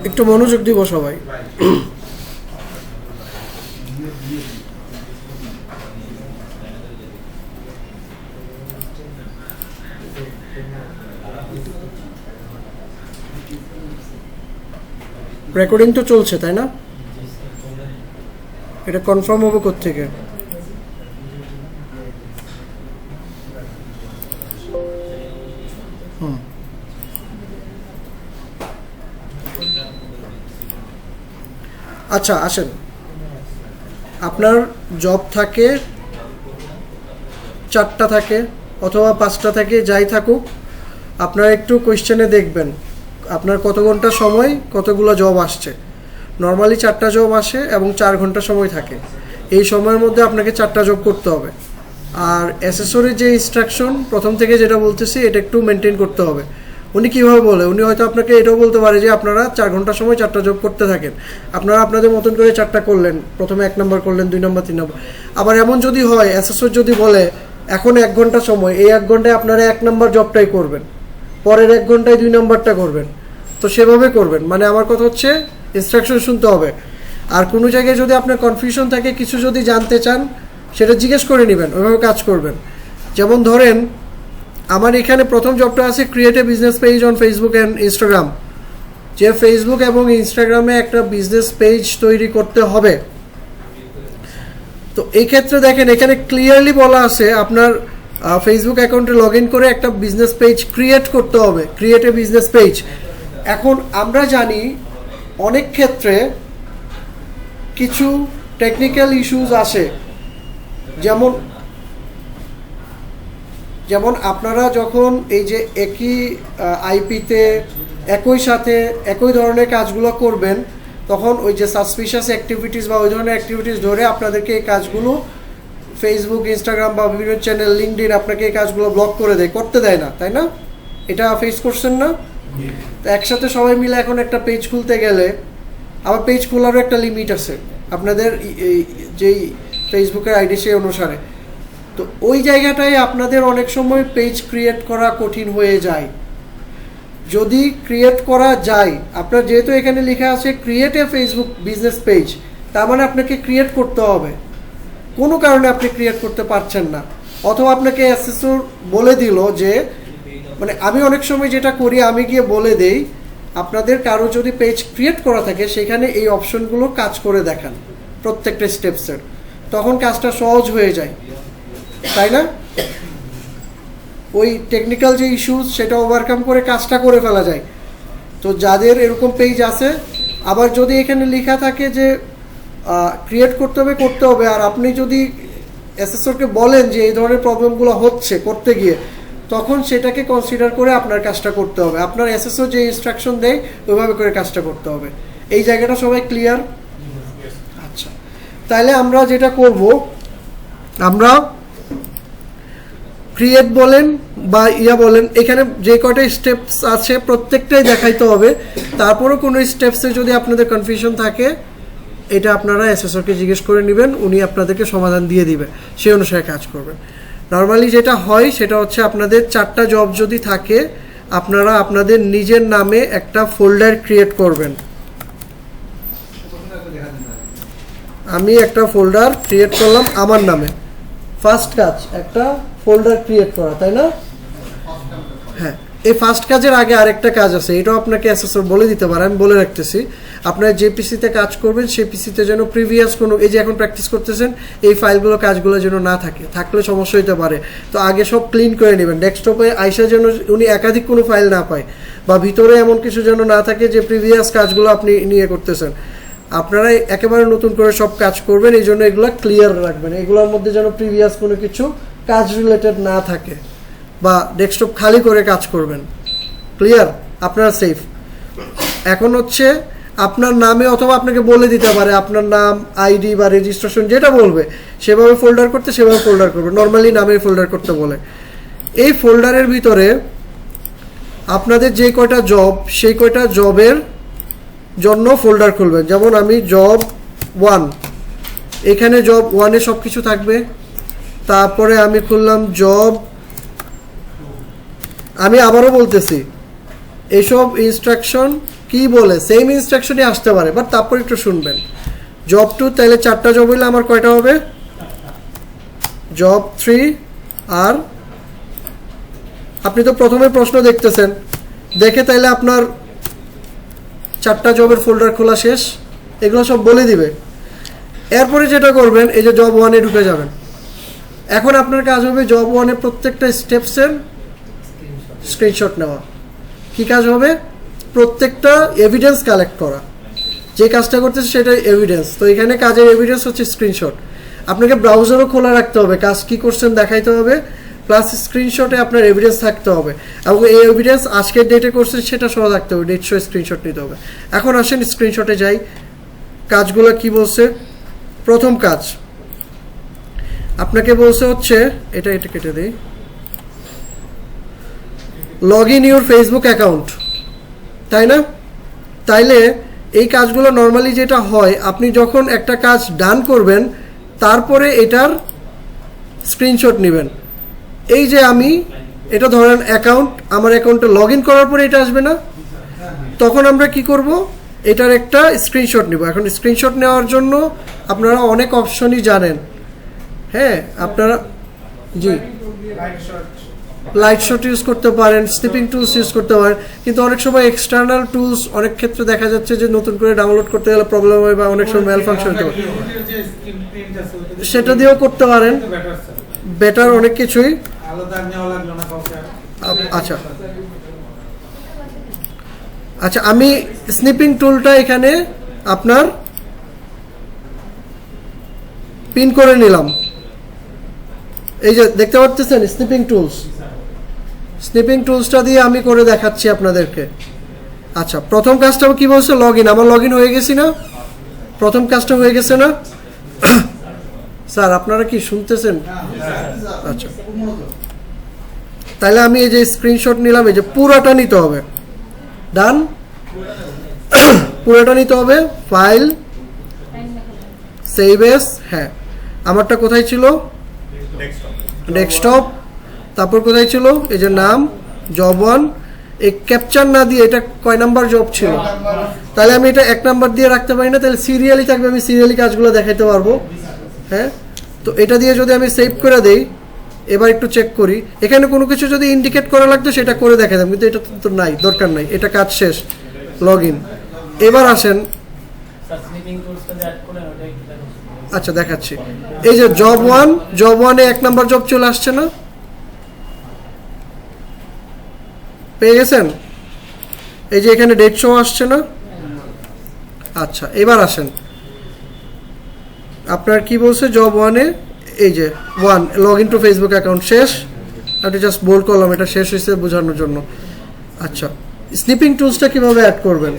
একটু মনোযোগ দিব সবাই। রেকর্ডিং তো চলছে তাই না? এটা কনফার্ম হবে কোত্থেকে? আচ্ছা আসেন, আপনার জব থাকে 4টা থাকে অথবা 5টা থাকে, যাই থাকুক আপনারা একটু কোয়েশ্চেনে দেখবেন আপনার কত ঘন্টা সময় কতগুলো জব আসছে। নর্মালি 4টা জব আসে এবং 4 ঘন্টা সময় থাকে। এই সময়ের মধ্যে আপনাকে 4টা জব করতে হবে। আর অ্যাসেসরের যে ইনস্ট্রাকশন প্রথম থেকে যেটা বলতেছি এটা একটু মেনটেন করতে হবে। উনি কীভাবে বলে, উনি হয়তো আপনাকে এটাও বলতে পারে যে আপনারা 4 ঘন্টা সময় 4টা জব করতে থাকেন, আপনারা আপনাদের মতন করে 4টা করলেন, প্রথমে 1 নম্বর করলেন, 2 নম্বর, 3 নম্বর। আবার এমন যদি হয় অ্যাসেসর যদি বলে এখন 1 ঘন্টা সময়, এই 1 ঘন্টায় আপনারা 1 নম্বর জবটাই করবেন, পরের 1 ঘন্টায় 2 নম্বরটা করবেন, তো সেভাবে করবেন। মানে আমার কথা হচ্ছে ইনস্ট্রাকশন শুনতে হবে। আর কোনো জায়গায় যদি আপনার কনফিউশন থাকে, কিছু যদি জানতে চান সেটা জিজ্ঞেস করে নেবেন, ওইভাবে কাজ করবেন। যেমন ধরেন আমার এখানে প্রথম জবটা আছে create a business page on Facebook and Instagram, যে ফেসবুক এবং ইনস্টাগ্রামে একটা বিজনেস পেজ তৈরি করতে হবে। তো এই ক্ষেত্রে দেখেন এখানে ক্লিয়ারলি বলা আছে আপনার ফেসবুক অ্যাকাউন্টে লগ ইন করে একটা বিজনেস পেজ ক্রিয়েট করতে হবে, ক্রিয়েট এ বিজনেস পেজ। এখন আমরা জানি অনেক ক্ষেত্রে কিছু টেকনিক্যাল ইস্যুস আসে, যেমন আপনারা যখন এই যে একই আইপিতে একই সাথে একই ধরনের কাজগুলো করবেন, তখন ওই যে সাসপিশাস অ্যাক্টিভিটিস বা ওই ধরনের অ্যাক্টিভিটিস ধরে আপনাদেরকে এই কাজগুলো ফেসবুক, ইনস্টাগ্রাম বা বিভিন্ন চ্যানেল, লিঙ্কডইন আপনাকে এই কাজগুলো ব্লক করে দেয়, করতে দেয় না, তাই না? এটা ফেস করছেন না? তো একসাথে সবাই মিলে এখন একটা পেজ খুলতে গেলে আবার পেজ খোলারও একটা লিমিট আছে আপনাদের যেই ফেসবুকের আইডি সেই অনুসারে। তো ওই জায়গাটায় আপনাদের অনেক সময় পেজ ক্রিয়েট করা কঠিন হয়ে যায়। যদি ক্রিয়েট করা যায়, আপনার যেহেতু এখানে লেখা আছে create a Facebook business page, তার মানে আপনাকে ক্রিয়েট করতে হবে। কোনো কারণে আপনি ক্রিয়েট করতে পারছেন না, অথবা আপনাকে অ্যাসেসর বলে দিল যে, মানে আমি অনেক সময় যেটা করি আমি গিয়ে বলে দেই আপনাদের কারো যদি পেজ ক্রিয়েট করা থাকে সেখানে এই অপশনগুলো কাজ করে দেখান প্রত্যেকটা স্টেপসের, তখন কাজটা সহজ হয়ে যায়, তাই না? ওই টেকনিক্যাল যে ইস্যুস সেটা ওভারকাম করে কাজটা করে ফেলা যায়। তো যাদের এরকম পেজ আছে, আবার যদি এখানে লেখা থাকে যে ক্রিয়েট করতে হবে, আর আপনি যদি অ্যাসেসরকে বলেন যে এই ধরনের প্রবলেমগুলো হচ্ছে করতে গিয়ে, তখন সেটাকে কনসিডার করে আপনার কাজটা করতে হবে। আপনার অ্যাসেসর যে ইনস্ট্রাকশন দেয় ওইভাবে করে কাজটা করতে হবে। এই জায়গাটা সবাই ক্লিয়ার? আচ্ছা, তাহলে আমরা যেটা করব, আমরা ক্রিয়েট বলেন বা বলেন, এখানে যে কয়টা স্টেপস আছে প্রত্যেকটাই দেখাইতে হবে। তারপরও কোনো স্টেপসে যদি আপনাদের কনফিউশন থাকে, এটা আপনারা অ্যাসেসরকে জিজ্ঞেস করে নেবেন, উনি আপনাদেরকে সমাধান দিয়ে দিবে, সেই অনুসারে কাজ করবেন। নর্মালি যেটা হয় সেটা হচ্ছে আপনাদের 4টা জব যদি থাকে, আপনারা আপনাদের নিজের নামে একটা ফোল্ডার ক্রিয়েট করবেন। আমি একটা ফোল্ডার ক্রিয়েট করলাম আমার নামে, ফার্স্ট কাজ একটা ফোল্ডার ক্রিয়েট করা, তাই না? হ্যাঁ, এই ফার্স্ট কাজের আগে আরেকটা কাজ আছে, এটাও আপনাকে অ্যাসেসর বলে দিতে পারে, আমি বলে রাখতেছি। আপনার যে পিসিতে কাজ করবেন সেই পিসিতে যেন প্রিভিয়াস কোনো, এই যে এখন প্র্যাকটিস করতেছেন এই ফাইলগুলো কাজগুলো যেন না থাকে, থাকলে সমস্যা হতে পারে। তো আগে সব ক্লিন করে নেবেন। ডেস্কটপে আইসা যেন উনি একাধিক কোনো ফাইল না পায়, বা ভিতরে এমন কিছু যেন না থাকে যে প্রিভিয়াস কাজগুলো আপনি নিয়ে করতেছেন। আপনারা একেবারে নতুন করে সব কাজ করবেন, এই জন্য এগুলো ক্লিয়ার রাখবেন। এগুলোর মধ্যে যেন প্রিভিয়াস কোনো কিছু কাজ রিলেটেড না থাকে, বা ডেস্কটপ খালি করে কাজ করবেন। ক্লিয়ার? আপনারা সেফ। এখন হচ্ছে আপনার নামে, অথবা আপনাকে বলে দিতে পারে আপনার নাম, আইডি বা রেজিস্ট্রেশন যেটা বলবে সেভাবে ফোল্ডার করতে, সেভাবে ফোল্ডার করবে। নর্মালি নামে ফোল্ডার করতে বলে। এই ফোল্ডারের ভিতরে আপনাদের যে কয়টা জব, সেই কয়টা জবের জন্য ফোল্ডার খুলবেন। যেমন আমি জব 1, এখানে জব 1-এ সব কিছু থাকবে। তারপরে আমি খুললাম জব, আমি আবারও বলতেছি এইসব ইনস্ট্রাকশন কি বলে সেম ইনস্ট্রাকশনই আসতে পারে, বাট তারপর একটু শুনবেন। জব 2 তাহলে 4টা জব হইলে আমার কয়টা হবে? জব 3 আর আপনি তো প্রথমে প্রশ্ন দেখতেছেন, দেখে তাইলে আপনার 4টা জবের ফোল্ডার খোলা শেষ, এগুলো সব বলে দিবে। এরপরে যেটা করবেন, এই যে জব 1-এ ঢুকে যাবেন। এখন আপনার কাজ হবে জব 1-এ প্রত্যেকটা স্টেপসের স্ক্রিনশট নেওয়া। কি কাজ হবে? প্রত্যেকটা এভিডেন্স কালেক্ট করা। যে কাজটা করতেছে সেটা এভিডেন্স। তো এখানে কাজের এভিডেন্স হচ্ছে স্ক্রিনশট। আপনাকে ব্রাউজারও খোলা রাখতে হবে, কাজ কি করছেন দেখাইতে হবে, প্লাস স্ক্রিনশটে আপনার এভিডেন্স থাকতে হবে, এবং এই এভিডেন্স আজকের ডেটে করছেন সেটা সহ থাকতে হবে, ডেট সহ স্ক্রিনশট নিতে হবে। এখন আসেন স্ক্রিনশটে যাই, কাজগুলো কি বলছে। প্রথম কাজ আপনাকে বলছে হচ্ছে এটা কেটে দিই, log in your Facebook account, তাই না? তাইলে এই কাজগুলো নর্মালি যেটা হয়, আপনি যখন একটা কাজ ডান করবেন তারপরে এটার স্ক্রিনশট নেবেন। এই যে আমি এটা ধরেন অ্যাকাউন্ট, আমার অ্যাকাউন্টে লগ ইন করার পরে এটা আসবে না, তখন আমরা কি করব, এটার একটা স্ক্রিনশট নিব। এখন স্ক্রিনশট নেওয়ার জন্য আপনারা অনেক অপশনই জানেন, হ্যাঁ আপনারা, জি লাইট শট ইউজ করতে পারেন, স্নিপিং টুলস ইউজ করতে পারেন, কিন্তু অনেক সময় এক্সটার্নাল টুলস অনেক ক্ষেত্রে দেখা যাচ্ছে যে নতুন করে ডাউনলোড করতে গেলে প্রবলেম হয় বা অনেক সময় ম্যাল ফাংশন হতে পারে, সেটা দিয়েও করতে পারেন, বেটার অনেক কিছুই। আচ্ছা আচ্ছা, আমি স্নিপিং টুলটা এখানে আপনার পিন করে নিলাম। এই যে দেখতে পাচ্ছেন স্নিপিং টুলসটা দিয়ে আমি করে দেখাচ্ছি আপনাদেরকে। আচ্ছা, প্রথম কাজটা কি বলছে? Log in. আমার লগ ইন হয়ে গেছি না? প্রথম কাজটা হয়ে গেছে না? স্যার আপনারা কি শুনতেছেন? আচ্ছা, তাহলে আমি এই যে স্ক্রিনশট নিলাম, এই যে পুরোটা নিতে হবে, ডান, পুরোটা নিতে হবে। ফাইল, সেভ এস, হ্যাঁ আমারটা কোথায় ছিল? ডেস্কটপ। তারপর কোথায় ছিল? এই যে নাম, জব 1। এই ক্যাপচার না দিয়ে এটা কয় নাম্বার জব ছিল, তাহলে আমি এটা 1 নাম্বার দিয়ে রাখতে পারি না, তাহলে সিরিয়ালি থাকবে, আমি সিরিয়ালি কাজগুলো দেখাইতে পারবো। হ্যাঁ, তো এটা দিয়ে যদি আমি সেভ করে দেই, এবার একটু চেক করি, এখানে কোনো কিছু যদি ইন্ডিকেট করা লাগতো সেটা করে দেখাতাম, কিন্তু এটা তো নাই, দরকার নাই, এটা কাজ শেষ, লগ ইন। এবার আসেন, আচ্ছা দেখাচ্ছি, এই যে জব 1-এ 1 নাম্বার জব চলে আসছে না? পেয়ে গেছেন? এই যে এখানে ডেট শো আসছে না? আচ্ছা, এবার আসেন, আপনার কি বলছে জব 1-এ, এই যে 1 log in to Facebook account শেষ, আমি জাস্ট বোল্ড করলাম, এটা শেষ হয়েছে বোঝানোর জন্য। আচ্ছা, স্নিপিং টুলসটা কিভাবে অ্যাড করবেন?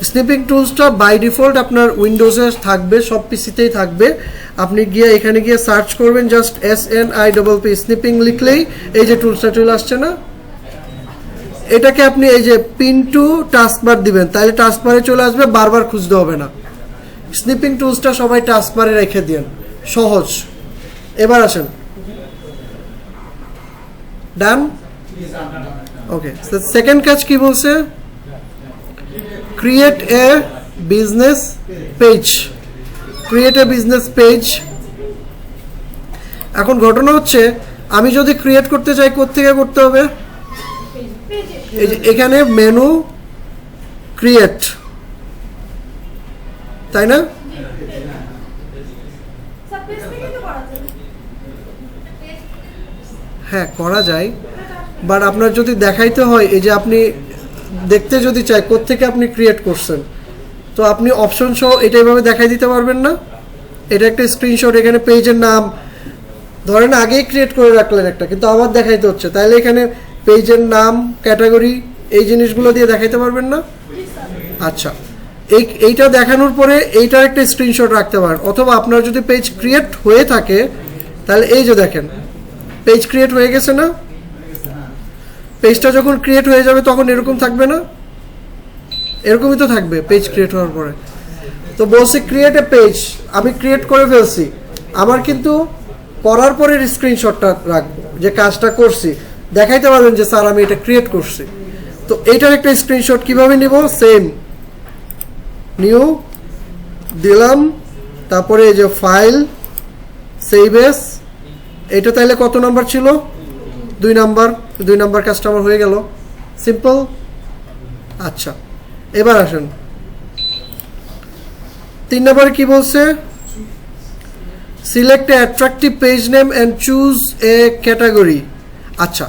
স্নিপিং টুলসটা বাই ডিফল্ট আপনার উইন্ডোজে থাকবে, সব পিসিতেই থাকবে। আপনি গিয়ে এখানে গিয়ে সার্চ করবেন, জাস্ট SNIPP স্নিপিং লিখলেই এই যে টুলসটা চলে আসছে না, এটাকে আপনি এই যে পিন টু টাস্কবার দিবেন, তাহলে টাস্কবারে চলে আসবে, বারবার খুঁজতে হবে না। স্নিপিং টুলসটা সবাই টাস্কবারে রেখে দিন, সহজ। এবার আসেন, ডান, ওকে। সেকেন্ড কাজ কি বলছে? Create a business page. Create a business page. এখন ঘটনা হচ্ছে, আমি যদি ক্রিয়েট করতে চাই, কোত্থেকে করতে হবে? এই যে এখানে মেনু, ক্রিয়েট, তাই না? হ্যাঁ করা যায়, বাট আপনার যদি দেখাইতে হয়, এই যে আপনি দেখতে যদি চাই কোত্থেকে আপনি ক্রিয়েট করছেন, তো আপনি অপশন সহ এটা এইভাবে দেখাই দিতে পারবেন না। এটা একটা স্ক্রিনশট, এখানে পেজের নাম ধরেন আগেই ক্রিয়েট করে রাখলেন একটা, কিন্তু আবার দেখাইতে হচ্ছে, তাহলে এখানে পেজের নাম, ক্যাটাগরি, এই জিনিসগুলো দিয়ে দেখাইতে পারবেন না। আচ্ছা, এইটা দেখানোর পরে এইটার একটা স্ক্রিনশট রাখতে পারেন, অথবা আপনার যদি পেজ ক্রিয়েট হয়ে থাকে, তাহলে এই যে দেখেন পেজ ক্রিয়েট হয়ে গেছে না? পেজটা যখন ক্রিয়েট হয়ে যাবে তখন এরকম থাকবে না? এরকমই তো থাকবে পেজ ক্রিয়েট হওয়ার পরে। তো বলছি ক্রিয়েট এ পেজ, আমি ক্রিয়েট করে ফেলছি, আমার কিন্তু করার পরের স্ক্রিনশটটা রাখবো, যে কাজটা করছি, দেখাইতে পারবেন যে স্যার আমি এটা ক্রিয়েট করছি। তো এইটার একটা স্ক্রিনশট কিভাবে নিব, সেম নিউ দিলাম, তারপরে এই যে ফাইল সেভ এস, এটা তাইলে কত নাম্বার ছিল, 2 নাম্বার, 2 নাম্বার কাজটা আমার হয়ে গেল, সিম্পল। আচ্ছা এবার আসেন 3 নাম্বারে কি বলছে, select A attractive page name and choose a category. আচ্ছা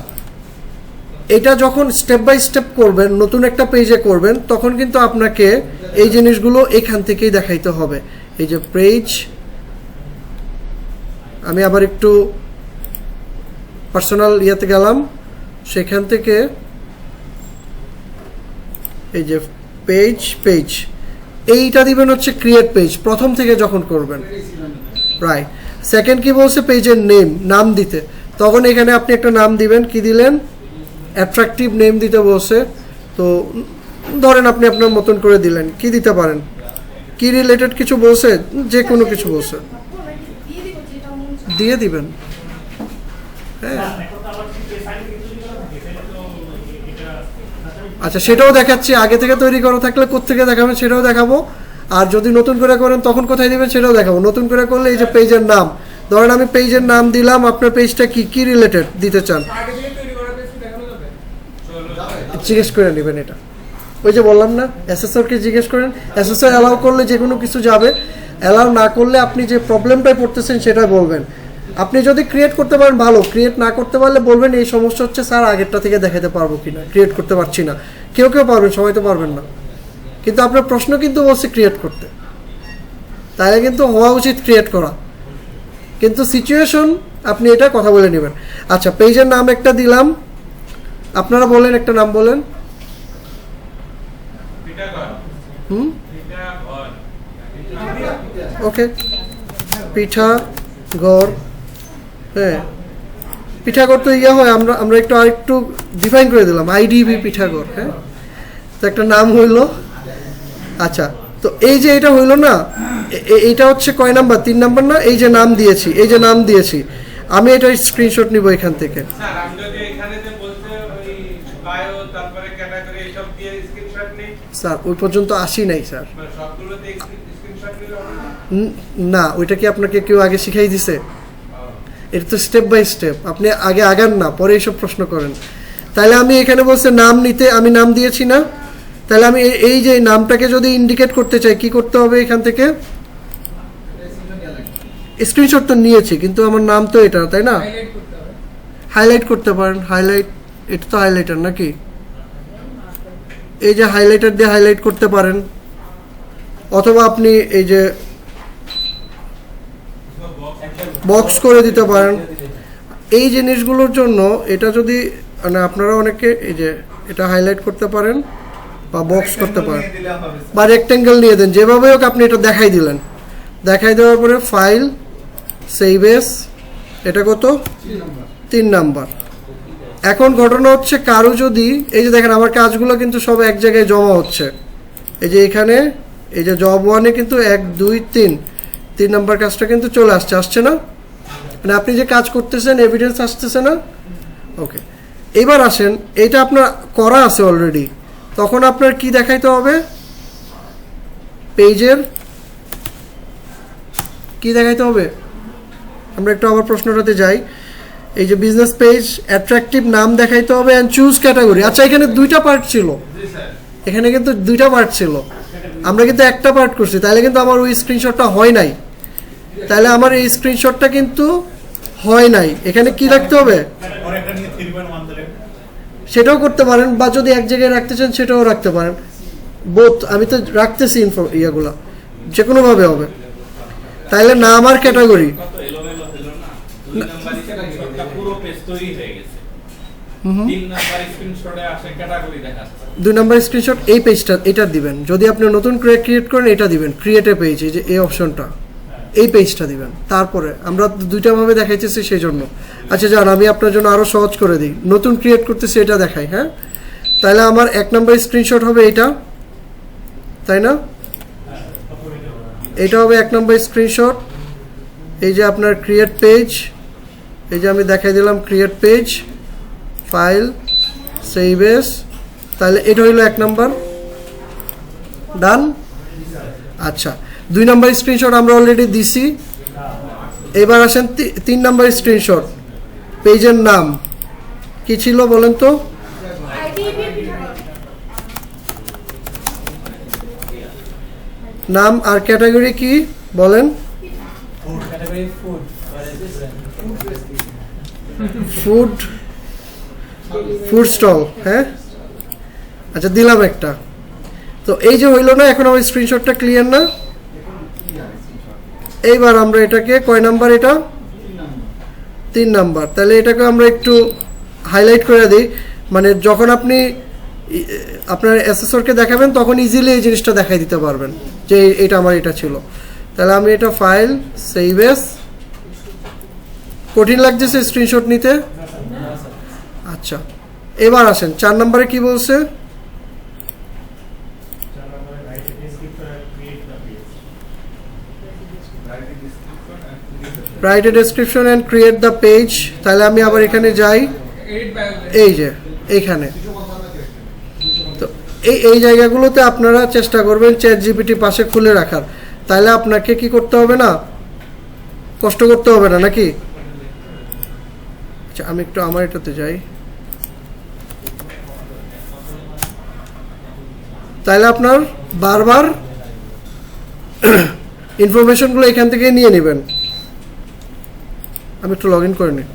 এটা যখন স্টেপ বাই স্টেপ করবেন, নতুন একটা পেজে করবেন, তখন কিন্তু আপনাকে এই জিনিসগুলো এখান থেকেই দেখাইতে হবে। এই যে পেজ, আমি আবার একটু পার্সোনাল ইয়েতে গেলাম, সেখান থেকে এই যে পেজ পেজ এইটা দিবেন হচ্ছে ক্রিয়েট পেজ, প্রথম থেকে যখন করবেন, রাইট। সেকেন্ড কি বলছে, পেজের নেম, নাম দিতে, তখন এখানে আপনি একটা নাম দিবেন, কি দিলেন, অ্যাট্রাকটিভ নেম দিতে বলছে, তো ধরেন আপনি আপনার মতন করে দিলেন, কি দিতে পারেন, কি রিলেটেড কিছু বলছে, যে কোনো কিছু বলছে দিয়ে দিবেন। হ্যাঁ আচ্ছা সেটাও দেখাচ্ছি, আগে থেকে তৈরি করা থাকলে কোত্থেকে দেখাবেন সেটাও দেখাবো, আর যদি নতুন করে করেন তখন কোথায় দিবেন সেটাও দেখাবো। নতুন করে করলে এই যে পেজের নাম, ধরেন আমি পেজের নাম দিলাম, আপনার পেজটা কি কি রিলেটেড দিতে চান জিজ্ঞেস করে নেবেন। এটা ওই যে বললাম না, অ্যাসেসরকে জিজ্ঞেস করেন, অ্যাসেসর অ্যালাউ করলে যে কোনো কিছু যাবে, অ্যালাউ না করলে আপনি যে প্রবলেমটাই পড়তেছেন সেটা বলবেন। আপনি যদি ক্রিয়েট করতে পারেন ভালো, ক্রিয়েট না করতে পারলে বলবেন এই সমস্যা হচ্ছে স্যার, আগেরটা থেকে দেখাতে পারবো কিনা, ক্রিয়েট করতে পারছি না। কেউ কেউ পারবেন, সবাই তো পারবেন না, কিন্তু আপনার প্রশ্ন কিন্তু বলছে ক্রিয়েট করতে, তাহলে কিন্তু হওয়া উচিত ক্রিয়েট করা, কিন্তু সিচুয়েশন আপনি এটা কথা বলে নেবেন। আচ্ছা পেজের নাম একটা দিলাম, আপনারা বলেন একটা নাম বলেন। ওকে পিঠাগড়, হ্যাঁ পিঠাগড় তো ইয়ে হয়, আমরা একটু আরেকটু ডিফাইন করে দিলাম, আইডিবি পিঠাগড়, হ্যাঁ তো একটা নাম হইল। আচ্ছা তো এই যে এটা হইল না, এইটা হচ্ছে কয় নাম্বার, 3 নাম্বার না, এই যে নাম দিয়েছি, এই যে নাম দিয়েছি, আমি এটা স্ক্রিনশট নিব এখান থেকে। স্যার ওই পর্যন্ত আসি নাই স্যার, না ওইটা কি আপনাকে কেউ আগে শিখাই দিছে, এটা তো স্টেপ বাই স্টেপ, আপনি আগে আগান না, পরে এইসব প্রশ্ন করেন। তাহলে আমি এখানে বলছে নাম নিতে, আমি নাম দিয়েছি না, তাহলে আমি এই যে নামটাকে যদি ইন্ডিকেট করতে চাই কি করতে হবে, এখান থেকে স্ক্রিনশট তো নিয়েছি কিন্তু আমার নাম তো এটা, তাই না, হাইলাইট করতে পারেন, হাইলাইট, এটা তো হাইলাইটার নাকি, এই যে হাইলাইটার দিয়ে হাইলাইট করতে পারেন, অথবা আপনি এই যে বক্স করে দিতে পারেন। এই জিনিসগুলোর জন্য এটা যদি মানে আপনারা অনেকে এই যে এটা হাইলাইট করতে পারেন বা বক্স করতে পারেন বা রেক্টেঙ্গেল নিয়ে দেন, যেভাবে হোক আপনি এটা দেখাই দিলেন, দেখাই দেওয়ার পরে ফাইল সেভ এস, এটা কত 3 নাম্বার। এখন ঘটনা হচ্ছে কারো যদি এই যে দেখেন আমার কাজগুলো কিন্তু সব এক জায়গায় জমা হচ্ছে, এই যে এখানে এই যে জব 1-এ কিন্তু 1 2 3 নাম্বার কাজটা কিন্তু চলে আসছে না, মানে আপনি যে কাজ করতেছেন এভিডেন্স আসতেছে না। ওকে এবার আসেন, এইটা আপনার করা আছে অলরেডি, তখন আপনার কি দেখাইতে হবে, পেজের কি দেখাইতে হবে, আমরা একটু আবার প্রশ্নটাতে যাই। এই যে বিজনেস পেজ অ্যাট্রাকটিভ নাম দেখাইতে হবে এন্ড চুজ ক্যাটাগরি। আচ্ছা এখানে 2টা পার্ট ছিল, এখানে কিন্তু 2টা পার্ট ছিল, আমরা কিন্তু একটা পার্ট করছি, তাহলে কিন্তু আমার ওই স্ক্রিনশটটা হয় নাই, তাহলে আমার এই স্ক্রিনশটটা কিন্তু হয় নাই। এখানে কি রাখতে হবে, সেটাও করতে পারেন, বা যদি এক জায়গায় রাখতে চান সেটাও রাখতে পারেন, বোথ আমি তো রাখতেছি ইয়েগুলা, যে কোনোভাবে হবে। তাহলে নাম আর ক্যাটাগরি, 2 নাম্বার স্ক্রিনশট এই পেজটা, এটা দিবেন, যদি আপনি নতুন ক্রিয়েট করেন এটা দিবেন, ক্রিয়েট এ পেজ, এই যে এই অপশনটা, এই পেজটা দিবেন। তারপরে আমরা 2টা ভাবে দেখাইতেছি সেই জন্য। আচ্ছা যান আমি আপনার জন্য আরো সহজ করে দিই, নতুন ক্রিয়েট করতেছি এটা দেখাই, হ্যাঁ তাহলে আমার 1 নাম্বার স্ক্রিনশট হবে এটা, তাই না, এটা হবে 1 নাম্বার স্ক্রিনশট। এই যে আপনার ক্রিয়েট পেজ, এই যে আমি দেখাই দিলাম create page, file save S তাহলে এটা হইলো 1 নাম্বার, ডান। আচ্ছা 2 নাম্বার স্ক্রিনশট আমরা অলরেডি দিছি। এবার আসেন 3 নাম্বার স্ক্রিনশট। পেজের নাম কি ছিল বলেন তো? নাম আর ক্যাটাগরি কি বলেন? Food, food stall. হ্যাঁ আচ্ছা দিলাম একটা। তো এই যে হইলো না, এখন আমার স্ক্রিনশটটা ক্লিয়ার না? এইবার আমরা এটাকে কয় নাম্বার, এটা 3 নাম্বার। তাহলে এটাকে আমরা একটু হাইলাইট করে দিই, মানে যখন আপনি আপনার অ্যাসেসরকে দেখাবেন তখন ইজিলি এই জিনিসটা দেখাই দিতে পারবেন যে এটা আমার এটা ছিল। তাহলে আমি এটা ফাইল সেভ এস। কঠিন লাগতেছে স্ক্রিনশট নিতে? আচ্ছা এবার আসেন 4 নম্বরে কি বলছে? Write a description and create the page. তাহলে আমি আবার এখানে যাই, এই যে এইখানে। তো এই জায়গাগুলোতে আপনারা চেষ্টা করবেন চ্যাট জিপিটি পাশে খুলে রাখার, তাহলে আপনাকে কি করতে হবে না, কষ্ট করতে হবে না নাকি? আচ্ছা আমি একটু আমার এটাতে যাই, তাহলে আপনার বারবার ইনফরমেশনগুলো এখান থেকে নিয়ে নেবেন। আমি একটু লগ ইন করে নিই।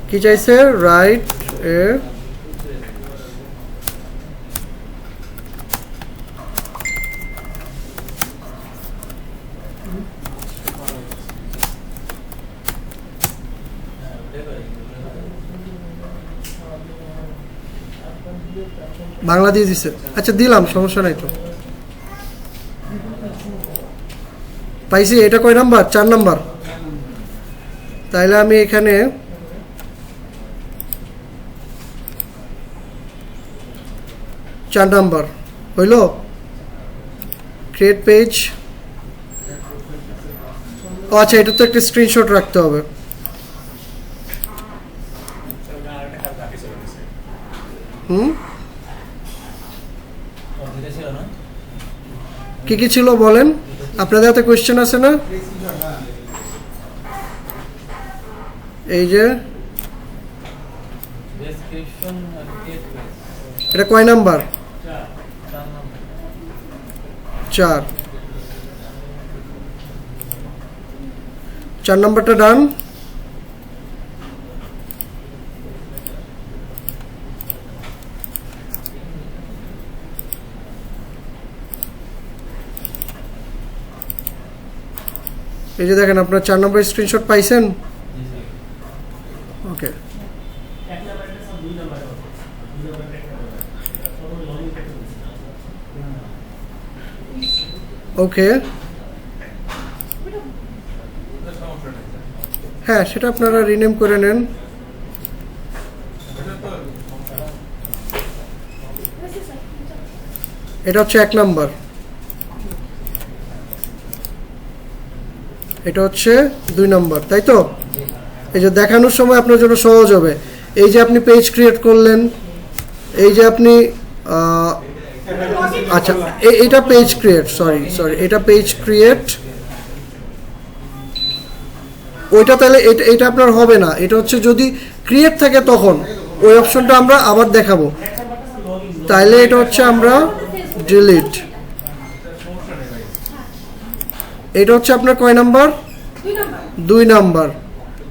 কি চাইছে? রাইট এ বাংলা দিয়ে দিছে। আচ্ছা দিলাম, সমস্যা নাই তো। পাইছি। এটা কয় নাম্বার? 4 নাম্বার। তাইলে আমি এখানে চার নাম্বার হইল ক্রিয়েট পেজ। ও আচ্ছা এটা তো একটা স্ক্রিনশট রাখতে হবে। কি কি ছিল বলেন? আপনাদের হাতে কোয়েশ্চেন আছে না? এই যে এটা কয় নাম্বার? 4। 4 নাম্বারটা ডান। এই যে দেখেন আপনার 4 নম্বর স্ক্রিনশট পাইছেন। ওকে ওকে হ্যাঁ সেটা আপনারা রিনেম করে নেন। এটা হচ্ছে 1 নাম্বার, এটা হচ্ছে 2 নাম্বার, তাই তো? এই যে দেখানোর সময় আপনার জন্য সহজ হবে। এই যে আপনি পেজ ক্রিয়েট করলেন, এই যে আপনি আচ্ছা এটা পেজ ক্রিয়েট, সরি এটা পেজ ক্রিয়েট, ওইটা তাহলে এটা আপনার হবে না। এটা হচ্ছে যদি ক্রিয়েট থাকে তখন ওই অপশনটা আমরা আবার দেখাবো। তাইলে এটা হচ্ছে আমরা ডিলিট। এটা হচ্ছে আপনার কয় নাম্বার? 2 নাম্বার।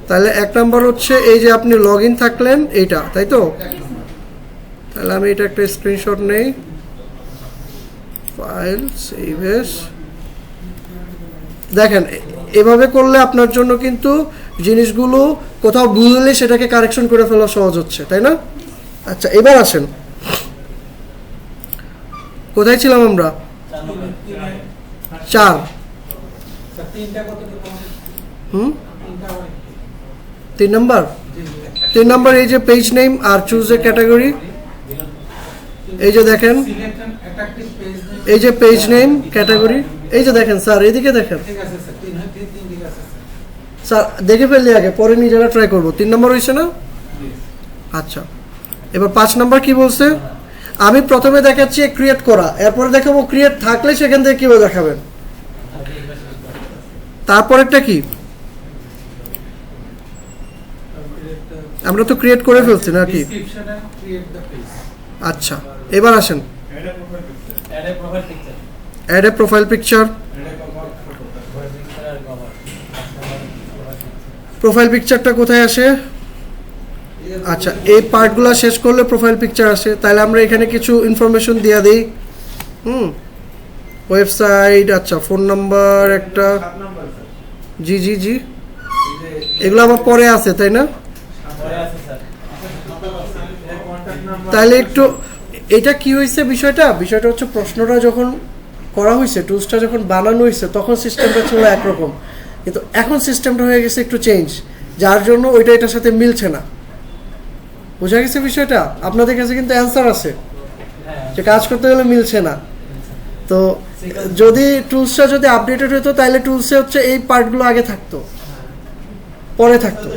তাহলে 1 নাম্বার হচ্ছে এই যে আপনি লগ ইন থাকলেন এইটা, তাই তো? তাহলে আমি এটা একটা স্ক্রিনশট নেই, ফাইল সেভ এস। দেখেন এভাবে করলে আপনার জন্য কিন্তু জিনিসগুলো কোথাও ভুল হলে সেটাকে কারেকশন করে ফেলা সহজ হচ্ছে, তাই না? আচ্ছা এবার আসেন, কোথায় ছিলাম আমরা? 4। 3 নাম্বার। 3 নাম্বার এই যে পেজ নেম আর চুজ এ ক্যাটাগরি, এই যে দেখেন এই যে পেজ নেম ক্যাটাগরি, এই যে দেখেন স্যার এদিকে দেখেন স্যার, দেখে ফেললি আগে পরে নিজেরা ট্রাই করবো। 3 নাম্বার হয়েছে না? আচ্ছা, এবার 5 নাম্বার কি বলছে? আমি প্রথমে দেখাচ্ছি ক্রিয়েট করা, এরপরে দেখাবো ক্রিয়েট থাকলে সেখান থেকে কিভাবে দেখাবেন। তারপরেরটা কি? আমরা তো ক্রিয়েট করে ফেলছি নাকি? আচ্ছা, এবার আসেন add a profile picture. Profile পিকচারটা কোথায় আসে? আচ্ছা, এই পার্টগুলো শেষ করলে প্রোফাইল পিকচার আসে। তাহলে আমরা এখানে কিছু ইনফরমেশন দিয়ে দিই। ওয়েবসাইট, আচ্ছা ফোন নাম্বার একটা, জি জি জি, এগুলো আমার পরে আছে তাই না? তাহলে একটু এটা কি হয়েছে বিষয়টা হচ্ছে প্রশ্নটা যখন করা হয়েছে, টুলসটা যখন বানানো হয়েছে তখন সিস্টেমটা ছিল একরকম, কিন্তু এখন সিস্টেমটা হয়ে গেছে একটু চেঞ্জ, যার জন্য ওইটা এটার সাথে মিলছে না। বোঝা গেছে বিষয়টা? আপনাদের কাছে কিন্তু অ্যান্সার আছে যে কাজ করতে গেলে মিলছে না। তো যদি টুলসটা যদি আপডেটেড হতো তাহলে টুলসে হচ্ছে এই পার্টগুলো আগে থাকতো, পরে থাকতো।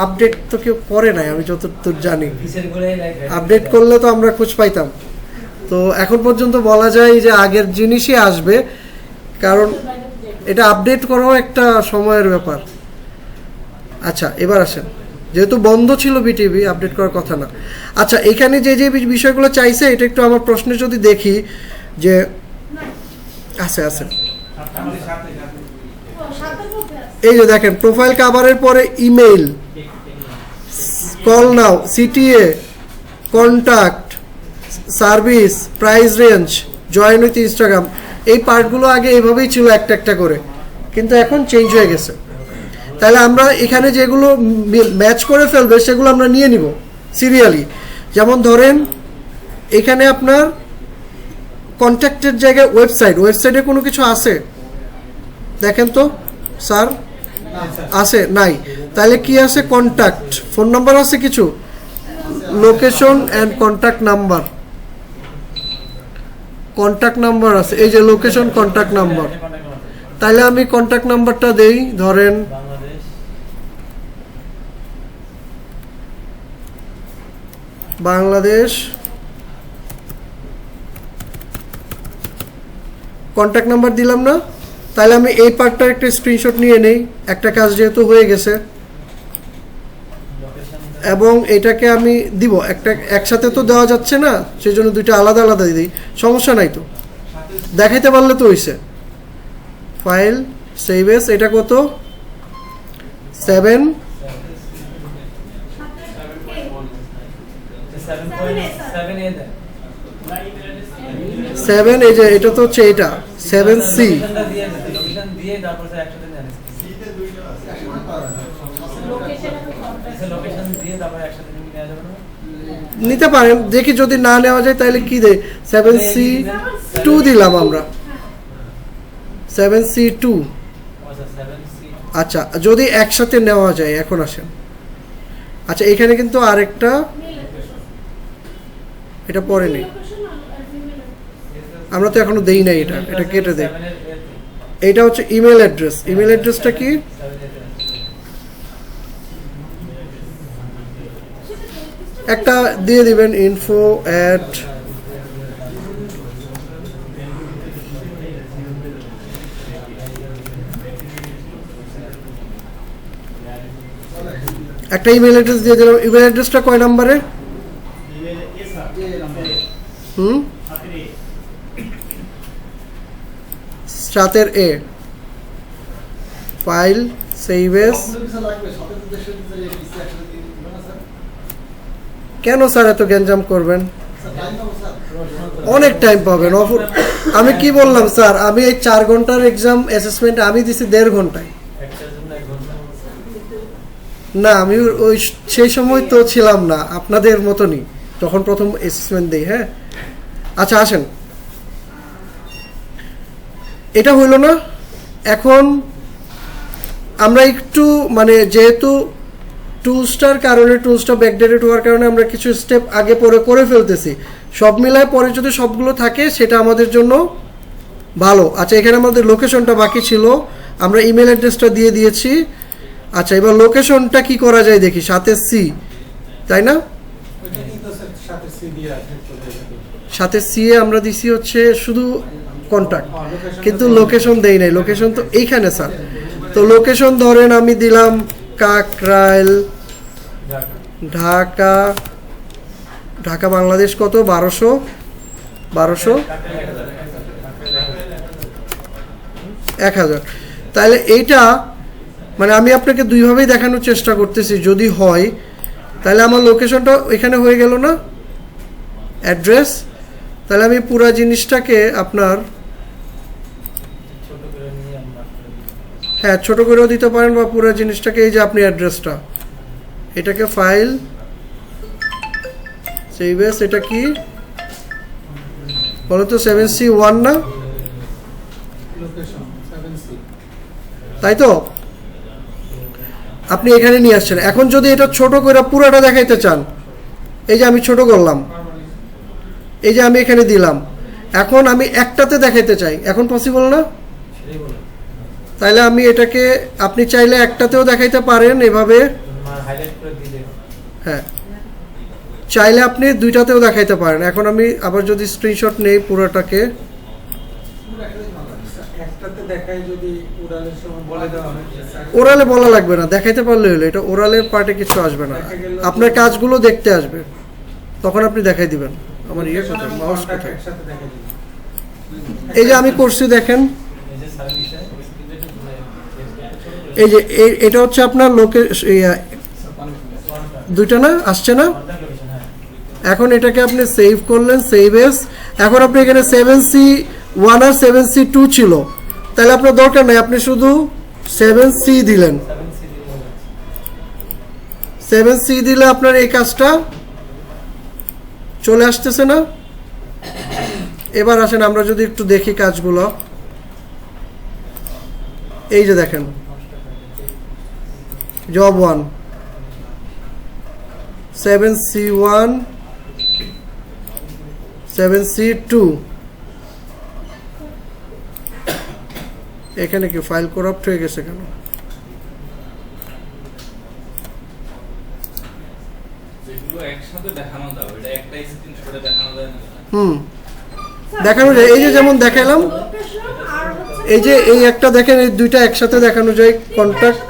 আপডেট তো কেউ করে নাই আমি যতদূর জানি, আপডেট করলে তো আমরা খোঁজ পাইতাম। তো এখন পর্যন্ত বলা যায় যে আগের জিনিসই আসবে, কারণ এটা আপডেট করাও একটা সময়ের ব্যাপার। আচ্ছা, এবার আসেন, যেহেতু বন্ধ ছিল বিটিভি, আপডেট করার কথা না। আচ্ছা, এখানে যে যে বিষয়গুলো চাইছে এটা একটু আমার প্রশ্নে যদি দেখি যে আছে আছে, এই যে দেখেন প্রোফাইল কভারের পরে email, call now, CTA, contact, service, price range, join with Instagram, এই পার্টগুলো আগে এইভাবেই ছিল একটা একটা করে, কিন্তু এখন চেঞ্জ হয়ে গেছে। তাহলে আমরা এখানে যেগুলো ম্যাচ করে ফেলবে সেগুলো আমরা নিয়ে নিব সিরিয়ালি। যেমন ধরেন এখানে আপনার কন্ট্যাক্টের জায়গায় ওয়েবসাইটে কোনো কিছু আছে দেখেন তো স্যার, আছে নাই? তাহলে কি আছে? কন্ট্যাক্ট, ফোন নাম্বার আছে কিছু, লোকেশন অ্যান্ড কন্ট্যাক্ট নাম্বার আছে, এই যে লোকেশন কন্ট্যাক্ট নাম্বার। তাহলে আমি কন্ট্যাক্ট নাম্বারটা দেই, ধরেন বাংলাদেশ, কন্ট্যাক্ট নাম্বার দিলাম না? তাহলে আমি এই পার্টটার একটা স্ক্রিনশট নিয়ে নেই, একটা কাজ যেহেতু হয়ে গেছে, এবং এটাকে আমি দিব একটা, একসাথে তো দেওয়া যাচ্ছে না, সেই জন্য দুইটা আলাদা আলাদা দিই, সমস্যা নাই তো, দেখাইতে পারলে তো হইছে। ফাইল সেভ এস, এটা কত? 7 এই যে এটা তো হচ্ছে এটা 7C, নিতে পারেন। দেখি যদি না নেওয়া যায় তাহলে কি দেয়, 7C2 দিলাম আমরা, 7C2। আচ্ছা, যদি একসাথে নেওয়া যায়, এখন আসেন। আচ্ছা, এখানে কিন্তু আরেকটা, এটা পরে নেই, আমরা তো এখনো দেই নাই, এটা কেটে দেয়। এটা হচ্ছে ইমেল অ্যাড্রেস, ইমেল অ্যাড্রেসটা কি? একটা দিয়ে দিবেন, info@ একটা ইমেল অ্যাড্রেস দিয়ে দিলাম। ইমেল অ্যাড্রেসটা কয় নম্বরে? 7A। File save S. কেন স্যার এত গ্যাঞ্জাম করবেন? অনেক টাইম পাবেন। আমি কি বললাম স্যার, আমি এই 4 ঘন্টার এক্সাম অ্যাসেসমেন্ট আমি দিছি 1.5 ঘন্টায়। না, আমি ওই সেই সময় তো ছিলাম না আপনাদের মতনই, যখন প্রথম অ্যাসেসমেন্ট দিই। হ্যাঁ, আচ্ছা আসেন, এটা হইল না। এখন আমরা একটু মানে যেহেতু টুলসটার কারণে টুলসটা ব্যাকডেটেড হওয়ার কারণে আমরা কিছু স্টেপ আগে পরে করে ফেলতেছি, সব মিলায় পরে যদি সবগুলো থাকে সেটা আমাদের জন্য ভালো। আচ্ছা, এখানে আমাদের লোকেশনটা বাকি ছিল, আমরা ইমেল অ্যাড্রেসটা দিয়ে দিয়েছি। আচ্ছা, এবার লোকেশনটা কি করা যায় দেখি, সাথে সি, তাই না? সাথে সি এ আমরা দিছি হচ্ছে শুধু কন্ট্যাক্ট, কিন্তু লোকেশন দেই নাই। লোকেশন তো এইখানে স্যার, তো লোকেশন ধরেন আমি দিলাম কাকরাইল, ঢাকা। ঢাকা বাংলাদেশ কত? 1200 1000। তাহলে এইটা মানে আমি আপনাকে দুইভাবেই দেখানোর চেষ্টা করতেছি, যদি হয় তাহলে আমার লোকেশনটা এখানে হয়ে গেল না, অ্যাড্রেস। তাহলে আমি পুরা জিনিসটাকে আপনার হ্যাঁ ছোট করেও দিতে পারেন, বা পুরো জিনিসটাকে এই যে আপনি অ্যাড্রেসটা, এটাকে ফাইল সেভেস, এটা কি বলো তো? 7C1 না, তাই তো? আপনি এখানে নিয়ে আসছেন। এখন যদি এটা ছোট করে পুরোটা দেখাইতে চান, এই যে আমি ছোট করলাম, এই যে আমি এখানে দিলাম, এখন আমি একটাতে দেখাইতে চাই, এখন পসিবল না? তাইলে আমি এটাকে, আপনি চাইলে একটাতেও দেখাইতে পারেন এভাবে, হ্যাঁ চাইলে আপনি দুইটাতেও দেখাইতে পারেন। এখন আমি আবার যদি স্ক্রিনশট নেই পুরোটাকে, ওরালে বলা লাগবে না, দেখাইতে পারলে হলো, এটা ওরালের পার্টে কিছু আসবে না, আপনার কাজগুলো দেখতে আসবে, তখন আপনি দেখাই দিবেন। আমার ইয়ে কোথায়, মাউস কোথায়? এই যে আমি করছি দেখেন, এই যে এটা হচ্ছে আপনার দুইটা না আসছে না? এখন এটাকে আপনি সেভ করলেন, সেভ এস। এখন আপনি এখানে 7C1 আর 7C2 ছিল, তাহলে আপনার দরকার নেই, আপনি শুধু 7C দিলেন। 7C দিলে আপনার এই কাজটা চলে আসতেছে না? এবার আসেন আমরা যদি একটু দেখি কাজগুলো, এই যে দেখেন জব 1 7C1 7C2, এখানে কি ফাইল করাপ্ট হয়ে গেছে কেন? দেখানো যায়, এই যে যেমন দেখালাম, এই যে এই একটা দেখেন, এই দুইটা একসাথে দেখানো যায়, কন্ট্যাক্ট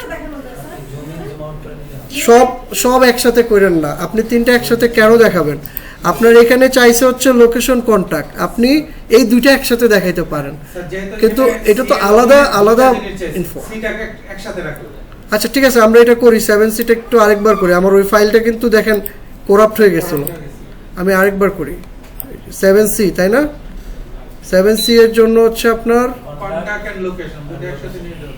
সব একসাথে করেন না, আপনি তিনটা একসাথে কেন দেখাবেন? আপনার এখানে চাইছে হচ্ছে লোকেশন, কন্ট্যাক্ট, আপনি এই দুইটা একসাথে দেখাইতে পারেন, কিন্তু এটা তো আলাদা আলাদা ইনফো। আচ্ছা ঠিক আছে, আমরা এটা করি, 7Cটা একটু আরেকবার করি, আমার ওই ফাইলটা কিন্তু দেখেন করাপ্ট হয়ে গেছিল, আমি আরেকবার করি। 7C তাই না? 7C এর জন্য হচ্ছে আপনার কন্টাক্ট এন্ড লোকেশন দুটো একসাথে নিয়ে যাও।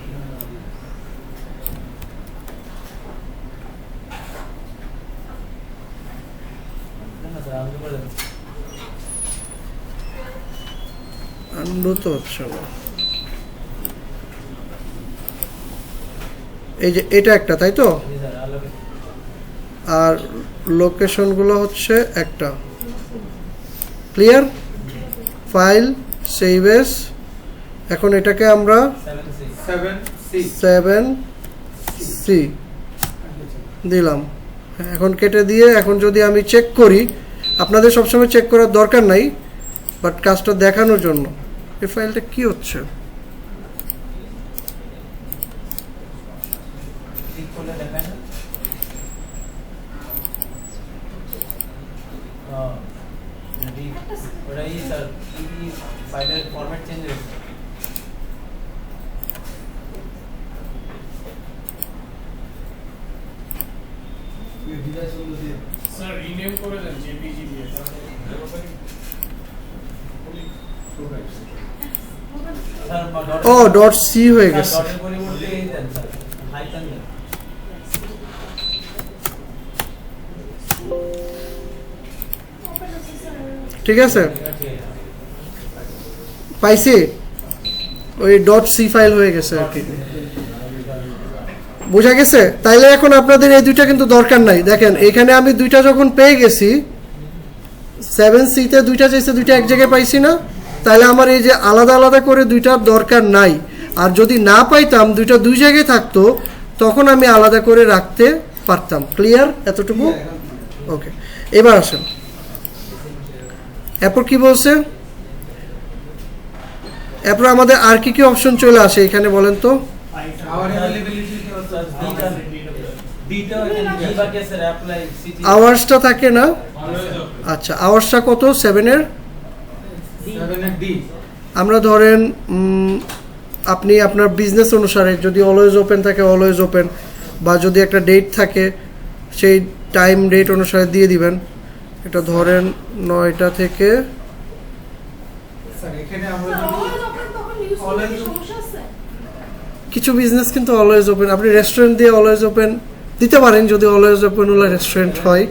আন্ডু তো হচ্ছে না, এই যে এটা একটা, তাই তো? আর লোকেশনগুলো হচ্ছে একটা। ক্লিয়ার? File save S. এখন এটাকে আমরা 7C দিলাম। এখন কেটে দিয়ে, এখন যদি আমি চেক করি, আপনাদের সবসময় চেক করার দরকার নাই, বাট কাজটা দেখানোর জন্য, এই ফাইলটা কি হচ্ছে? ফাইলের ফরম্যাট চেঞ্জ হয়েছে। স্যার রিনেম করে দেন জেপিজি দিয়ে। ও ডট সি হয়ে গেছে। ডটের পরিবর্তে এই দেন স্যার, হাইফেন দেন। ঠিক আছে, পাইছি, ওই ডট সি ফাইল হয়ে গেছে আর কি। বোঝা গেছে? তাইলে এখন আপনাদের এই দুইটা কিন্তু দরকার নাই। দেখেন এখানে আমি দুইটা যখন পেয়ে গেছি, 7C-তে দুইটা চাইছে, দুইটা এক জায়গায় পাইছি না, তাহলে আমার এই যে আলাদা আলাদা করে দুইটার দরকার নাই। আর যদি না পাইতাম, দুইটা দুই জায়গায় থাকতো, তখন আমি আলাদা করে রাখতে পারতাম। ক্লিয়ার এতটুকু? ওকে, এবার আসেন। এরপর কি বলছে? এরপর আমাদের আর কি কি অপশন চলে আসে এখানে বলেন তো? Our availability আওয়ার্সটা থাকে না? আচ্ছা, আওয়ার্সটা কত 7-এর? 7D আমরা ধরেন আপনি আপনার বিজনেস অনুসারে যদি অলওয়েজ ওপেন থাকে অলওয়েজ ওপেন, বা যদি একটা ডেট থাকে সেই টাইম ডেট অনুসারে দিয়ে দিবেন। এটা ধরেন 9টা থেকে, স্যার এখানে আমরা কিছু বিজনেস কিন্তু অলওয়েজ ওপেন, আপনি রেস্টুরেন্ট দিয়ে অলওয়েজ ওপেন দিতে পারেন যদি অলওয়েজ ওপেন হলে রেস্টুরেন্ট হয়,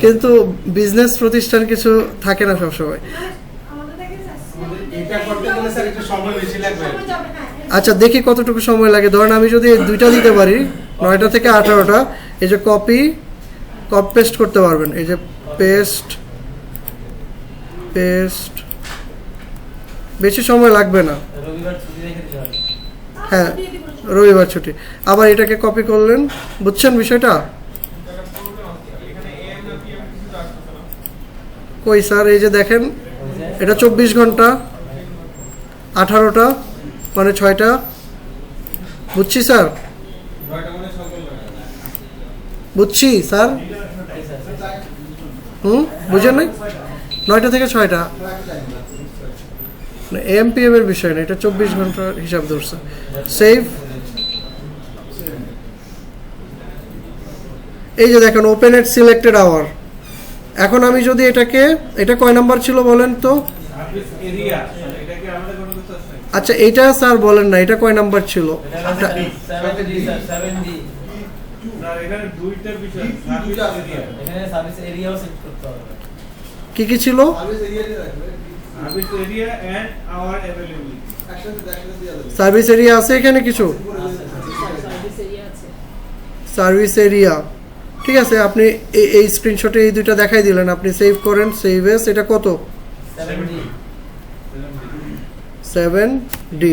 কিন্তু বিজনেস প্রতিষ্ঠান কিছু থাকে না সবসময়। এটা করতে গেলে স্যার একটু সময় বেশি লাগবে। আচ্ছা, দেখি কতটুকু সময় লাগে। ধরেন আমি যদি এই দুইটা দিতে পারি, 9টা থেকে 18টা, এই যে কপি পেস্ট করতে পারবেন, এই যে পেস্ট, বেশি সময় লাগবে না। হ্যাঁ, রবিবার ছুটি। আবার এটাকে কপি করলেন, বুঝছেন বিষয়টা? কই স্যার, এই যে দেখেন এটা 24 ঘন্টা, 18টা মানে 6টা। বুঝছি স্যার, বুঝছি স্যার। বুঝেন নাই? 9টা থেকে 6টা AM/PM এর বিষয় না, এটা 24 ঘন্টার হিসাব ধরছে। সেভ। এই যে দেখেন ওপেন এট সিলেক্টেড আওয়ার। এখন আমি যদি এটাকে, এটা কয় নাম্বার ছিল বলেন তো? সার্ভিস এরিয়া এটা কি আমাদের কোনো কিছু আছে? আচ্ছা, এইটা স্যার বলেন না, এটা কয় নাম্বার ছিল? 7D না, এখানে দুইটা বিষয়, সার্ভিস এরিয়া, এখানে সার্ভিস এরিয়াও সেট করতে হবে। কি কি ছিল? Service area and hour availability. Service area আছে এখানে কিছু? সার্ভিস এরিয়া, ঠিক আছে। আপনি এই স্ক্রিনশটে এই দুইটা দেখাই দিলেন, আপনি সেভ করেন, সেভ এস। এটা কত? 7D।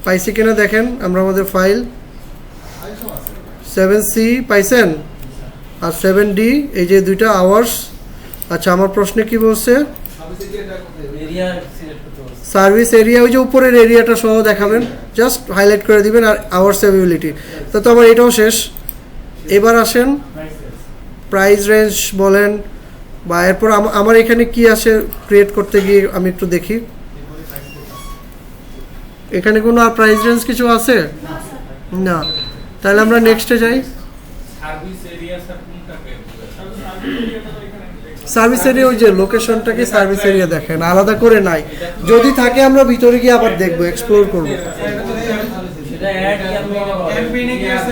পাইছি কিনা দেখেন, আমরা আমাদের ফাইল 7C পাইছেন আর 7D, এই যে দুইটা আওয়ার্স। আচ্ছা, আমার প্রশ্নে কি বলছে? এরিয়া সিলেক্ট করতে হবে। সার্ভিস এরিয়া, ওই যে উপরের এরিয়াটা সহ দেখাবেন, জাস্ট হাইলাইট করে দিবেন, আর আওয়ার্স অ্যাভেলেবিলিটি। তো আমার এটাও শেষ। এবার আসেন প্রাইস রেঞ্জ বলেন, বা এরপর আমার এখানে কি আসে ক্রিয়েট করতে গিয়ে আমি একটু দেখি। এখানে কোনো আর প্রাইস রেঞ্জ কিছু আছে না? তাহলে আমরা নেক্সটে যাই। সার্ভিস এরিয়া স্যার কোনটাকে? সার্ভিস এরিয়া, ওই যে লোকেশনটাকে সার্ভিস এরিয়া দেখেন, আলাদা করে নাই। যদি থাকে আমরা ভিতরে গিয়ে আবার দেখবো, এক্সপ্লোর করবো। সেটা অ্যাড ক্যাম্পেইনে কি আছে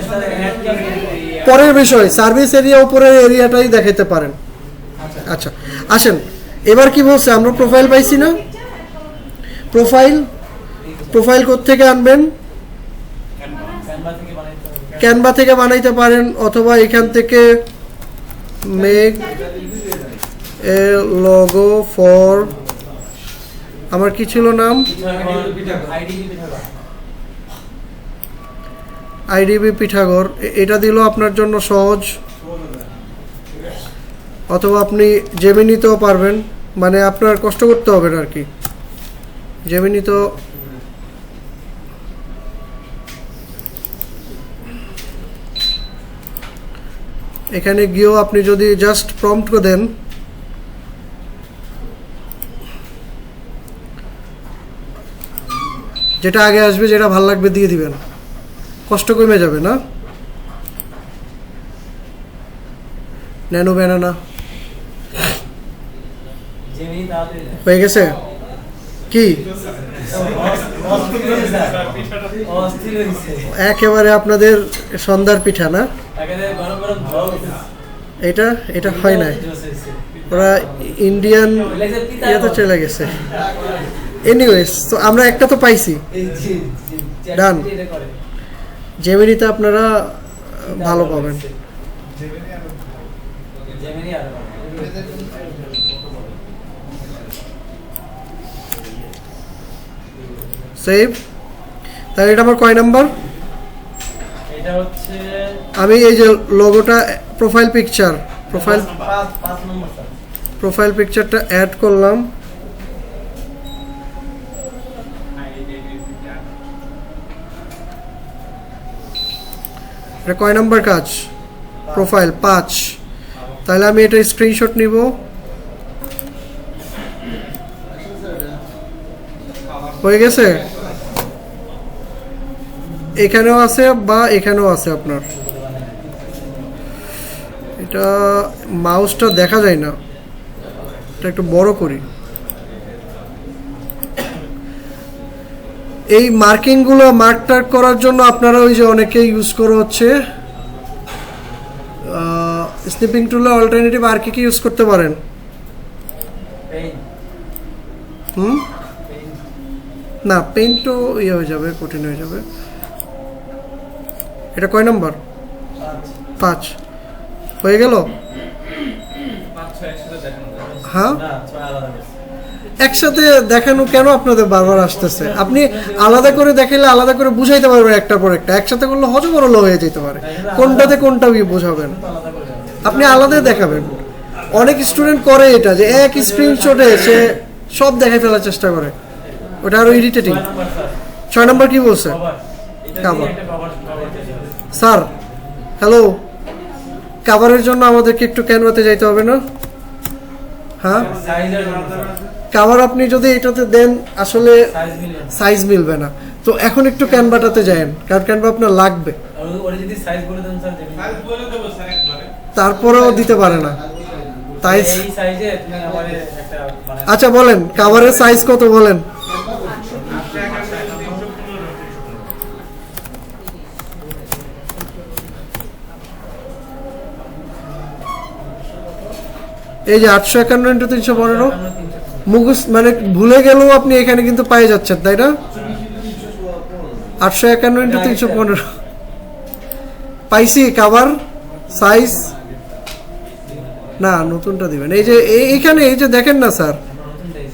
স্যার? অ্যাড ক্যাম্পেইন পরের বিষয়, সার্ভিস এরিয়া উপরের এরিয়াটাই দেখাতে পারেন। আচ্ছা, আসেন এবার কি বলছে, আমরা প্রোফাইল পাইছি না? প্রোফাইল কোত্থেকে আনবেন? ক্যানভা থেকে বানাইতে পারেন, অথবা এখান থেকে মেক এ লোগো ফর, আমার কি ছিল নাম? আইডিবি পিঠাগড়। এটা দিল আপনার জন্য সহজ। অথবা আপনি জেমিনিতেও পারবেন, মানে আপনার কষ্ট করতে হবে না আর কি। জেমিনি তো এখানে গিয়েও আপনি যদি জাস্ট প্রম্পট দেন, যেটা আগে আসবে, যেটা ভালো লাগবে দিয়ে দিবেন, কষ্ট কমে যাবে না? ন্যানো ব্যানানা হয়ে গেছে কি? একেবারে আপনাদের সন্ধ্যার পিঠা না? এটা হয় না, ওরা ইন্ডিয়ান ইয়েতে চলে গেছে। এনিওয়েজ, তো আমরা একটা তো পাইছি। Done. এটা করে জেমিনিতে আপনারা ভালো পাবেন। জেমিনি আর সেভ। তাহলে এটা আমার কয় নাম্বার? এটা হচ্ছে আমি এই যে লোগোটা প্রোফাইল পিকচার, প্রোফাইল 5 নম্বর স্যার। প্রোফাইল পিকচারটা অ্যাড করলাম। এটা কয় নাম্বার কাজ? প্রোফাইল 5। তাহলে আমি এটা স্ক্রিনশট নিব। হয়ে গেছে? এখানেও আছে বা এখানেও আছে আপনার। এটা মাউসটা দেখা যায় না, এটা একটু বড় করি। এই মার্কিংগুলো মার্ক টার্ক করার জন্য আপনারা ওই যে অনেকে ইউজ করে হচ্ছে স্নিপিং টুলে অল্টারনেটিভ আর কি ইউজ করতে পারেন? পেইন হুম, না পেইন্ট তো ইয়ে হয়ে যাবে, কঠিন হয়ে যাবে। এটা কয় নাম্বার? 5 হয়ে গেল। 5-6 একসাথে দেখানো যাবে। হ্যাঁ, না 6 আলাদা আছে। একসাথে দেখানো কেন আপনাদের বারবার আসতেছে? আপনি আলাদা করে দেখাইলে আলাদা করে বুঝাইতে পারবেন একটার পর একটা, একসাথে করলে হজবরল হয়ে যেতে পারে। কোনটাতে কোনটা বোঝাবেন? তো আলাদা করে আছে। আপনি আলাদা দেখাবেন। অনেক স্টুডেন্ট করে এটা যে এক স্ক্রিনশটে সে সব দেখাই ফেলার চেষ্টা করে, ওটা আরো ইরিটেটিং। 6 নম্বর স্যার। 6 নাম্বার কি বলছে? কভার। এটা Cover. দিয়ে একটা কভার দিতে স্যার হ্যালো, কাভারের জন্য আমাদেরকে একটু ক্যানভাতে যাইতে হবে না? হ্যাঁ, সাইজের কাভার আপনি যদি এটাতে দেন আসলে সাইজ মিলে সাইজ মিলবে না। তো এখন একটু ক্যানভাটাতে যায়েন, কারণ ক্যানভা আপনার লাগবে। ওরে যদি সাইজ বলে দেন স্যার দেবেন। সাইজ বলে দেবো স্যার একবারে। তারপরেও দিতে পারে না, তাই। এই সাইজে তুমি আমারে একটা মানে আচ্ছা বলেন কাভারের সাইজ কত বলেন? 851 এই যে 851 × 315 আমরা 300 মুখস্থ মানে ভুলে গেলেও আপনি এখানে কিন্তু পেয়ে যাচ্ছেন, তাই না? 851 × 315 পাইছি। কাভার সাইজ না, নতুনটা দিবেন। এই যে এইখানে এই যে দেখেন না স্যার,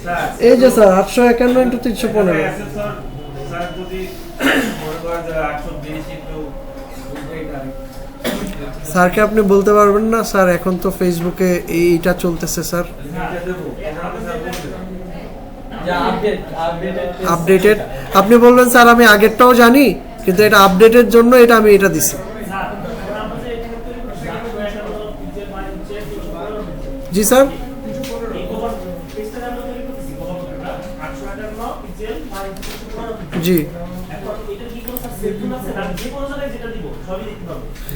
স্যার এই যে স্যার 851 × 315। স্যার যদি মনে করেন যে 820 একটু এইটা স্যারকে আপনি বলতে পারবেন না স্যার এখন তো ফেসবুকে এইটা চলতেছে স্যার, দেবো আপনাকে স্যার বলতে যা আপডেটেড। আপনি বলবেন স্যার আমি আগেরটাও জানি কিন্তু এটা আপডেটের জন্য এটা আমি এটা দিছি। জি স্যার, জি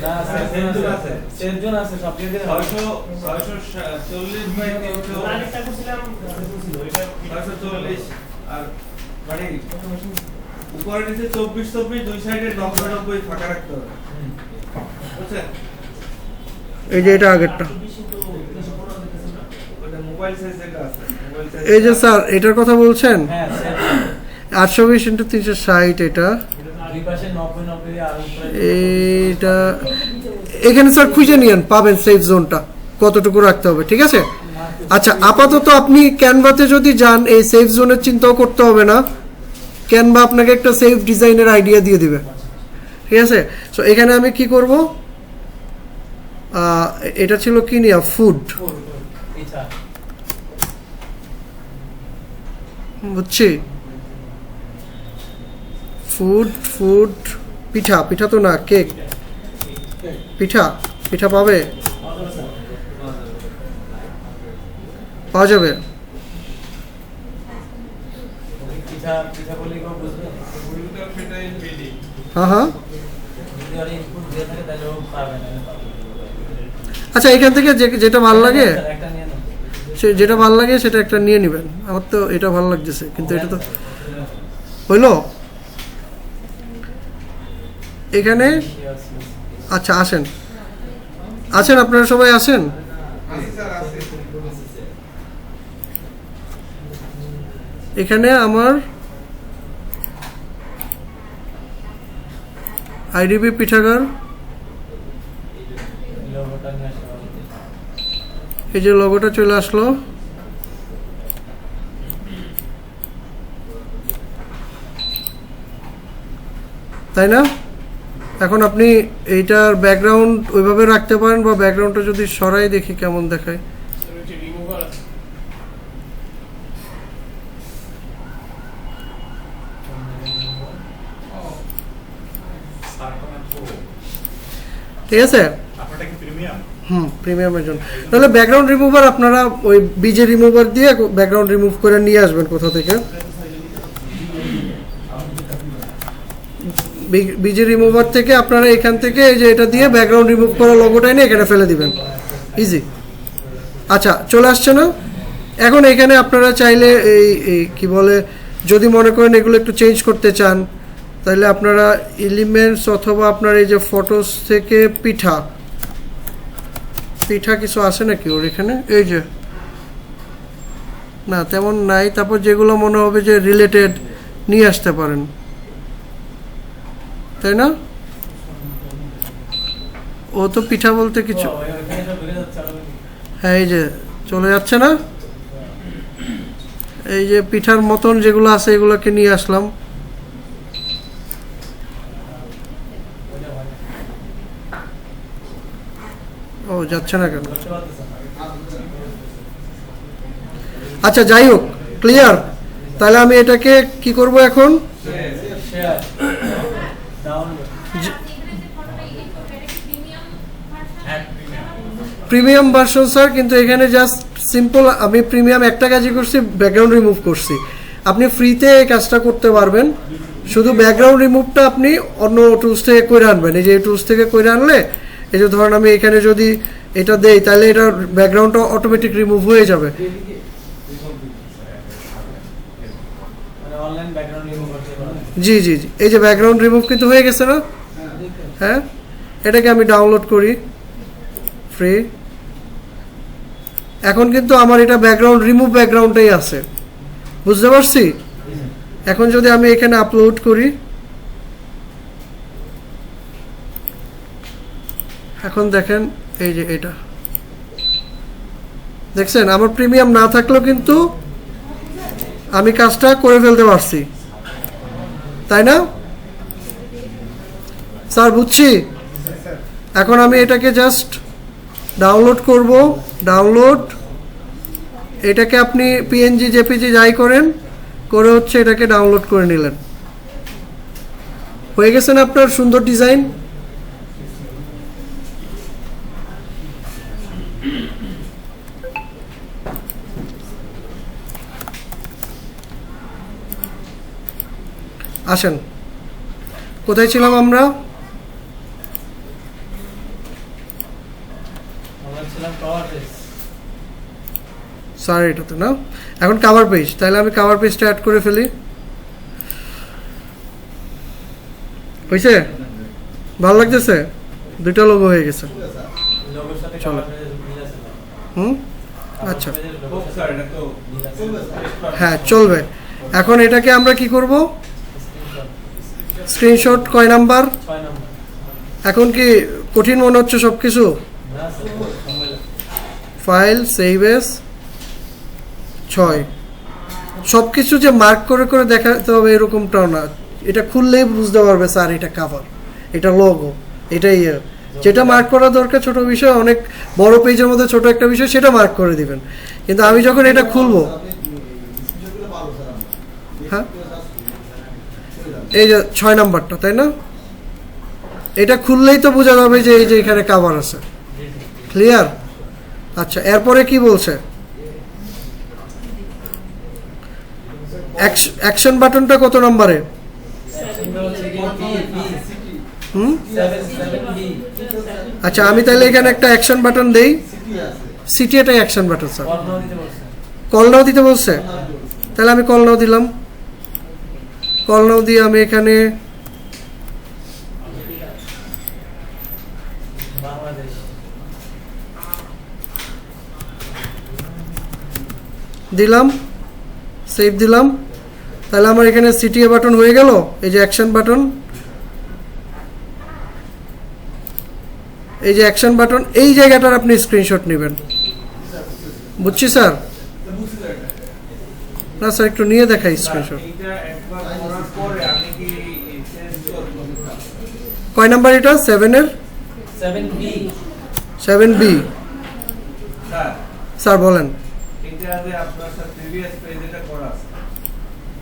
না স্যার সেজন আছে সব দিয়ে দিন 640 আর মানে উপরে নিচে 24 দুই সাইডে 90 ফাঁকা রাখতে হবে, বুঝছেন? এই যে এটা আগেরটা। ওটা মোবাইল সাইজ যেটা আছে, মোবাইল সাইজ এই যে স্যার এটার কথা বলছেন হ্যাঁ 820 × 360 এটা। দুই পাশে 90 90 আর উপরে এইটা এখানে স্যার খুঁজে নিয়েন, পাবেন সেফ জোনটা কতটুকু রাখতে হবে, ঠিক আছে? আচ্ছা আপাতত আপনি ক্যানভাতে যদি যান এই সেফ জোনের চিন্তাও করতে হবে না, ক্যানভা আপনাকে একটা সেফ ডিজাইনের আইডিয়া দিয়ে দিবে, ঠিক আছে? সো এখানে আমি কি করব, এটা ছিল কি নিয়া ফুড, পিঠা বুঝছি। ফুড ফুড পিঠা, পিঠা তো না কেক, পিঠা পিঠা পাবে, পাওয়া যাবে। পিঠা পিঠা বলি কেউ বুঝবে ফুলটা ফেটাই বেডি। হ্যাঁ হ্যাঁ, যদি ওর ইনপুট দিয়ে থাকে তাহলে ও পাবে না আচ্ছা এখান থেকে যেটা ভালো লাগে একটা নিয়ে নাও যেটা ভালো লাগে সেটা একটা নিয়ে নেবেন। আমার তো এটা ভালো লাগতেছে কিন্তু এটা তো হইলো এখানে। আচ্ছা আসেন আসেন, আপনারা সবাই আসেন। আছে স্যার আছে। এখানে আমার আইডিবি পিঠাগার, লোগোটা নিয়ে আসা হবে। এই যে লোগোটা চলে আসলো। তাই না? এখন আপনি এইটার ব্যাকগ্রাউন্ড ওইভাবে রাখতে পারেন, বা ব্যাকগ্রাউন্ডটা যদি সরাই দেখি কেমন দেখায়। ঠিক আছে, প্রিমিয়ামের জন্য তাহলে ব্যাকগ্রাউন্ড রিমুভার আপনারা ওই বিজে রিমুভার দিয়ে ব্যাকগ্রাউন্ড রিমুভ করে নিয়ে আসবেন কোথা থেকে। বিজে রিমুভার থেকে আপনারা এখান থেকে এই যে এটা দিয়ে ব্যাকগ্রাউন্ড রিমুভ করা লোগোটা এনে এখানে ফেলে দিবেন, ইজি। আচ্ছা, চলে আসছে না? এখন এখানে আপনারা চাইলে এই কি বলে, যদি মনে করেন এগুলো একটু চেঞ্জ করতে চান, তাহলে আপনারা এলিমেন্টস অথবা আপনার এই যে ফটোস থেকে পিঠা কিছু আছে নাকি ওর এখানে? এই যে না, তেমন নাই। তারপর যেগুলো মনে হবে যে রিলেটেড নিয়ে আসতে পারেন, তাই না? ও তো পিঠা বলতে কিছু, ওইখানে সব ঢুকে যাচ্ছে automatic। হ্যাঁ এই যে চলে যাচ্ছে না, এই যে পিঠার মতন যেগুলো আছে এগুলোকে নিয়ে আসলাম। ও যাচ্ছে না কেন? বুঝতে পারতেছেন? আচ্ছা, যাই হোক, ক্লিয়ার। তাহলে আমি এটাকে কি করব এখন? Share, download, premium version sir, কিন্তু এখানে জাস্ট সিম্পল আমি প্রিমিয়াম একটা কাজই করছি, ব্যাকগ্রাউন্ড রিমুভ করছি। আপনি ফ্রিতে এই কাজটা করতে পারবেন, শুধু ব্যাকগ্রাউন্ড রিমুভটা আপনি অন্য টুলস থেকে করে আনবেন। এই যে এই টুলস থেকে করে আনলে, এই যে ধরেন আমি এখানে যদি এটা দেই, তাহলে এটা ব্যাকগ্রাউন্ডটা অটোমেটিক রিমুভ হয়ে যাবে। মানে অনলাইন ব্যাকগ্রাউন্ড রিমুভ করতে পারবেন। জি জি জি, এই যে ব্যাকগ্রাউন্ড রিমুভ কিন্তু হয়ে গেছে না? হ্যাঁ, এটাকে আমি ডাউনলোড করি, ফ্রি। এখন কিন্তু আমার এটা ব্যাকগ্রাউন্ড রিমুভ ব্যাকগ্রাউন্ডটাই আছে, বুঝতে পারছি? এখন যদি আমি এখানে আপলোড করি, এখন দেখেন এই যে এটা দেখছেন, আমার প্রিমিয়াম না থাকলেও কিন্তু আমি কাজটা করে ফেলতে পারছি, তাই না স্যার? বুঝছি। এখন আমি এটাকে জাস্ট ডাউনলোড করব, ডাউনলোড, এটাকে আপনি পিএনজি জেপিজি যাই করেন করে হচ্ছে এটাকে ডাউনলোড করে নিলেন, হয়ে গেছে না আপনার সুন্দর ডিজাইন? আসেন, কোথায় ছিলাম আমরা? আমরা ছিলাম কভার পেজ। স্যার এটাতে না, এখন কভার পেজ। তাহলে আমি কভার পেজটা অ্যাড করে ফেলি, হয়েছে? ভালো লাগতেছে? দুইটা লোগো হয়ে গেছে। লোগোর সাথে চলো। কভার পেজের মিল আছে না? হুম, কভার আচ্ছা, পেজের খুব লোগোর স্যার, সাথে এটা তো মিল আছে। হ্যাঁ চলবে। এখন এটাকে আমরা কি করব? স্ক্রিনশট, স্ক্রিনশট কয় নাম্বার? 6 নাম্বার। এখন কি কঠিন মনে হচ্ছে সব কিছু? না স্যার, সম্মেলন। ফাইল সেভ এস 6, সব কিছু যে মার্ক করে করে দেখাতে হবে এরকমটাও না, এটা খুললেই বুঝতে পারবে স্যার এটা কভার, এটা লোগো, এটা ইয়ে। যেটা মার্ক করা দরকার ছোট বিষয়, অনেক বড় পেজের মধ্যে ছোট একটা বিষয়, সেটা মার্ক করে দিবেন। কিন্তু আমি যখন এটা খুলবো, হ্যাঁ এই যে 6 নাম্বারটা, তাই না? এটা খুললেই তো বোঝা যাবে যে এই যে এখানে কভার আছে, ক্লিয়ার? আচ্ছা, এরপরে কি বলছে? অ্যাকশন বাটনটা কত নম্বরে? অ্যাকশনটা হচ্ছে কি পি হুম, 7B। আচ্ছা, আমি তাহলে এখানে একটা অ্যাকশন বাটন দেই। সিটি এটাই action button sir. Call now দিতে বলছে। কল নাও দিতে বলছে, তাহলে আমি কল নাও দিলাম। কল নাও দিয়ে আমি এখানে বাংলাদেশ। দিলাম, সেভ দিলাম। তাহলে আমার এখানে সিটিএ বাটন হয়ে গেল, এই যে অ্যাকশন বাটন, এই যে অ্যাকশন বাটন, এই জায়গাটার আপনি স্ক্রিনশট নেবেন। বুঝছি স্যার? না স্যার, একটু নিয়ে দেখাই স্ক্রিনশট। এটা একবার করার পরে আমি কি চেঞ্জ করব? কয় নাম্বার এটা? 7-এর 7B 7B। স্যার স্যার বলেন। এটা যে আপনার স্যার প্রিভিয়াস পেজ এটা করা আছে,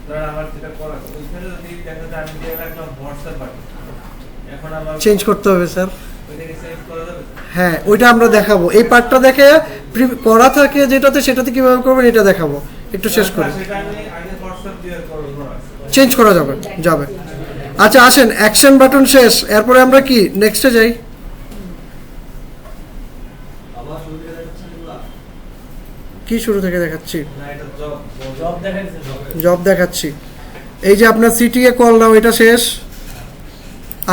ধরেন আমার যেটা করা আছে ওইখানে যদি দেখা যায় আমি দিয়ে রাখলাম হোয়াটসঅ্যাপ বাটন, এখন আমার চেঞ্জ করতে হবে স্যার। ওইটাকে চেঞ্জ করা যাবে? হ্যাঁ, ওইটা আমরা দেখাবো। এই পার্টটা দেখে করা থাকে যেটাতে, সেটাতে কিভাবে করবেন এটা দেখাবো। একটু শেষ করি। সেটা আমি আগে হোয়াটসঅ্যাপ দিয়ে করব। চেঞ্জ করা যাবে যাবে। আচ্ছা আসেন, অ্যাকশন বাটন শেষ, এরপরে আমরা কি নেক্সটে যাই। কি শুরু থেকে দেখাচ্ছি? না এটা জব জব দেখাইছে জব দেখাচ্ছি। এই যে আপনার সিটিএ কল নাও, এটা শেষ।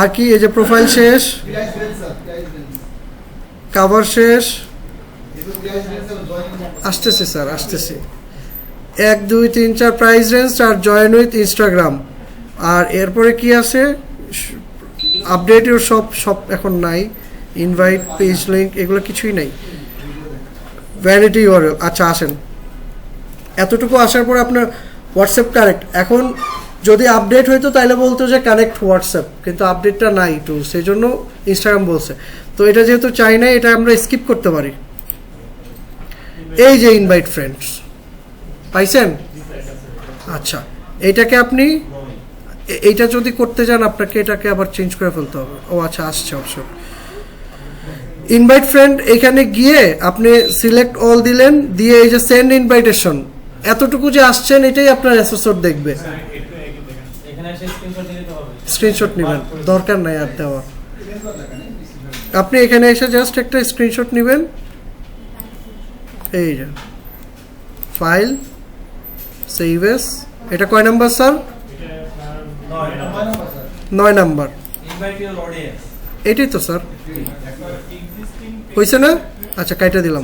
আর কি, এই যে প্রোফাইল শেষ, কাভার শেষ। আসতেছে স্যার, আসতেছে। 1 2 3 4 প্রাইস রেঞ্জ আর জয়েন উইথ ইনস্টাগ্রাম। আর এরপরে কি আছে? আপডেট ইউর সব এখন নাই। ইনভাইট, পেজ লিঙ্ক, এগুলো কিছুই নাই। Vanity URL. আচ্ছা আসেন, এতটুকু আসার পর আপনার হোয়াটসঅ্যাপ কানেক্ট। এখন যদি আপডেট হইতো তাহলে বলতো যে কানেক্ট হোয়াটসঅ্যাপ, কিন্তু আপডেটটা নাই তো সেই জন্য ইনস্টাগ্রাম বলছে। তো এটা যেহেতু চাই না, এটা আমরা স্কিপ করতে পারি। এই যে ইনভাইট ফ্রেন্ডস পাইছেন? আচ্ছা, এইটাকে আপনি এইটা যদি করতে যান আপনাকে এটাকে আবার চেঞ্জ করে ফেলতে হবে। ও আচ্ছা, আসছে অপশন ইনভাইট ফ্রেন্ড। এখানে গিয়ে আপনি সিলেক্ট অল দিলেন, দিয়ে এই যে সেন্ড ইনভাইটেশন, এতটুকু যে আসছেন এটাই আপনার অ্যাসোসিয়েট দেখবে। এখানে এসে স্ক্রিনশট নিতে হবে। স্ক্রিনশট নেবেন, দরকার নাই আর দেওয়ার। আপনি এখানে এসে জাস্ট একটা স্ক্রিনশট নেবেন। এই যে ফাইল সেভ এস। এটা কয় number sir? 9 number. Invite your audience. এটাই তো স্যার, হয়েছে না? আচ্ছা, কাইটা দিলাম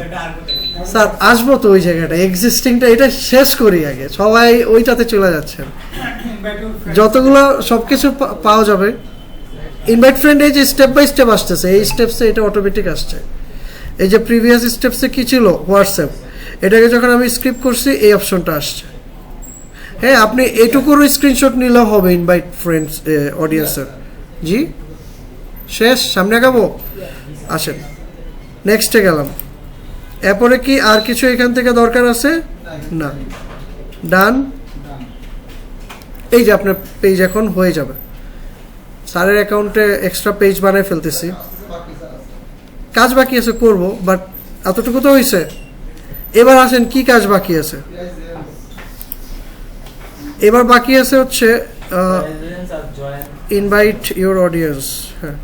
স্যার। আসবো তো ওই জায়গাটা, এক্সিস্টিংটা এটা শেষ করি আগে। সবাই ওইটাতে চলে যাচ্ছেন, যতগুলো সব কিছু পাওয়া যাবে। ইনভাইট ফ্রেন্ড, এই যে স্টেপ বাই স্টেপ আসতেছে, এই স্টেপসে এটা অটোমেটিক আসছে। এই যে প্রিভিয়াস স্টেপসে কি ছিল? হোয়াটসঅ্যাপ। এটাকে যখন আমি স্ক্রিপ করছি এই অপশনটা আসছে। হ্যাঁ, আপনি এটুকুর স্ক্রিনশট নিলেও হবে ইনভাইট ফ্রেন্ডস অডিয়েন্সের। জি শেষ, সামনে আগাবো। আসেন নেক্সটে গেলাম। এরপরে কি আর কিছু এখান থেকে দরকার আছে? না, ডান। এই যে আপনার পেজ এখন হয়ে যাবে। স্যারের অ্যাকাউন্টে এক্সট্রা পেজ বানায় ফেলতেছি। কাজ বাকি আছে করব, বাট এতটুকু তো হয়েছে। এবার আসেন কি কাজ বাকি আছে। এবার বাকি আছে হচ্ছে ইনভাইট ইউর অডিয়েন্স। হ্যাঁ,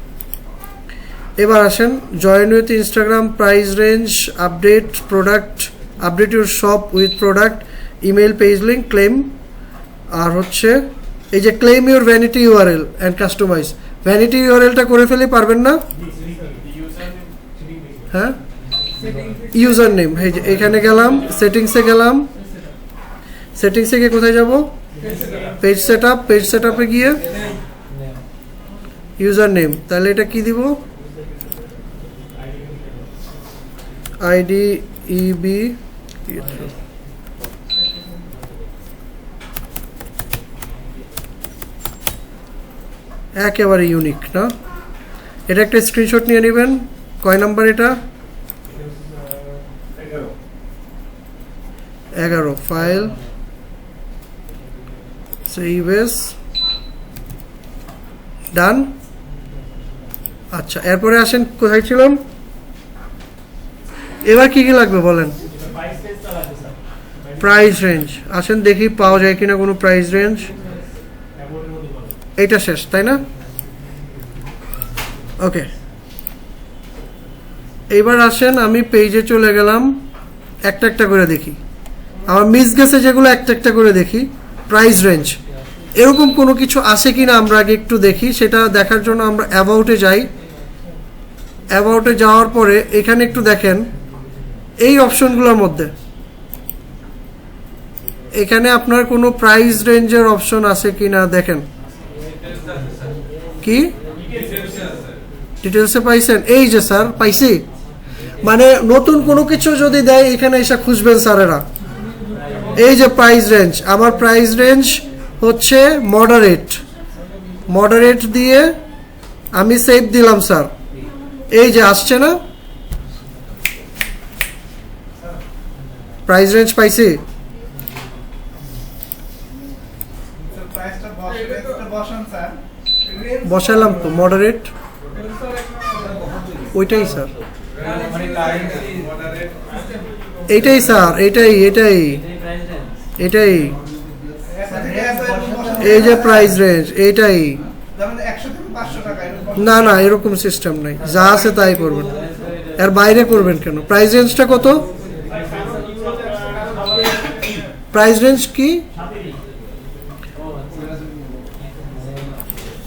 এবার আসেন join with Instagram, price range, update product, update your shop with product, email, page link, claim. আর হচ্ছে এই যে claim your vanity URL and customize. Vanity ইউআরএলটা করে ফেলে পারবেন না? হ্যাঁ, ইউজার নেম। এই যে এখানে গেলাম, সেটিংসে গেলাম। সেটিংসে গিয়ে কোথায় যাব? Page set up. Page set আপে গিয়ে ইউজার নেম। তাহলে এটা কি দিব? আইডি ইবি। একেবারে ইউনিক না? এটা একটা স্ক্রিনশট নিয়ে নেবেন। কয় নাম্বার এটা? 11। ফাইল সেভ এস, ডান। আচ্ছা, এরপরে আসেন কোথায় ছিলাম? এবার কি কি লাগবে বলেন? Price range. আসেন দেখি পাওয়া যায় কিনা কোনো প্রাইস রেঞ্জ। এইটা শেষ, তাই না? ওকে, এইবার আসেন আমি পেজে চলে গেলাম। একটা একটা করে দেখি, আমার মিস গেছে যেগুলো একটা একটা করে দেখি। প্রাইস রেঞ্জ এরকম কোনো কিছু আছে কিনা আমরা আগে একটু দেখি। সেটা দেখার জন্য আমরা অ্যাবাউটে যাই। অ্যাবাউটে যাওয়ার পরে এখানে একটু দেখেন এই অপশনগুলোর মধ্যে এখানে আপনার কোনো প্রাইস রেঞ্জের অপশন আছে কি না দেখেন। কি ডিটেলসে পাইছেন? এই যে স্যার পাইছি, মানে নতুন কোনো কিছু যদি দেয় এখানে এসে খুঁজবেন স্যারেরা। এই যে প্রাইস রেঞ্জ, আমার প্রাইস রেঞ্জ হচ্ছে মডারেট দিয়ে আমি সেভ দিলাম স্যার। এই যে আসছে না প্রাইস রেঞ্জ পাইছি। বসালাম তো মডারেট, ওইটাই স্যার, মানে কারেন্সি এইটাই স্যার, এটাই এই যে প্রাইস রেঞ্জ এইটাই। না না এরকম সিস্টেম নাই, যা আছে তাই করবেন, এর বাইরে করবেন কেন? প্রাইস রেঞ্জটা কত? প্রাইস রেঞ্জ কি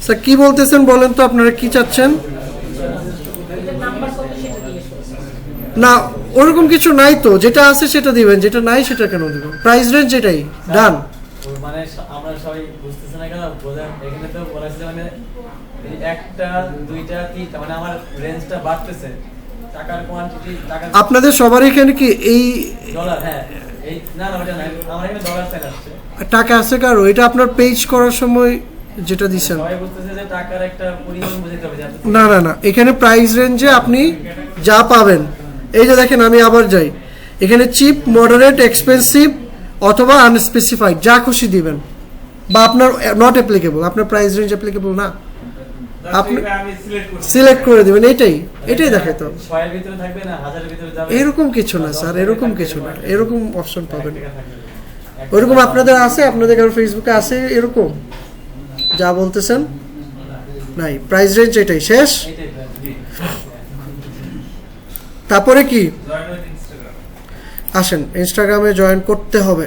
স্যার কি বলতেছেন বলেন তো, আপনারা কি চাচ্ছেন? না ওরকম কিছু নাই তো, যেটা আছে সেটা দিবেন, যেটা নাই সেটা কেন দিবেন? প্রাইস রেঞ্জ এটাই ডান। মানে আমরা সবাই বুঝতেছি না কেন বোঝেন, এখানে তো বলা হয়েছে মানে এই একটা দুইটা তিনটা মানে আমার রেঞ্জটা বাড়তেছে, টাকার কোয়ান্টিটি টাকা আপনাদের সবার এখানে কি এই ডলার? হ্যাঁ এই না না ওটা না, আমার এখানে ডলার সাইন আসছে। টাকা আছে কারো? এটা আপনার পেজ করার সময় যেটা দিচ্ছেন। সবাই বুঝতেছে যে টাকার একটা পরিমাণ বুঝতে হবে যাতে না না না, এখানে প্রাইস রেঞ্জে আপনি যা পাবেন, এই যে দেখেন আমি আবার যাই, এখানে চিপ, মডারেট, এক্সপেন্সিভ অথবা আনস্পেসিফাইড যা খুশি দিবেন, বা আপনার নট অ্যাপ্লিকেবল, আপনার প্রাইস রেঞ্জ অ্যাপ্লিকেবল না, আপনি আমি সিলেক্ট করে দিবেন। এটাই দেখে তো, 6 এর ভিতরে থাকবে না 1000 এর ভিতরে যাবে এরকম কিছু না স্যার, এরকম কিছু না, এরকম অপশন পাবেন। ওইরকম আপনাদের আছে? আপনাদের কারো ফেসবুকে আছে এরকম যা বলতেছেন? নাই, প্রাইস রেঞ্জ এটাই শেষ। এইটাই তারপরে কি জয়েন উইথ ইনস্টাগ্রাম। আসেন ইনস্টাগ্রামে জয়েন করতে হবে।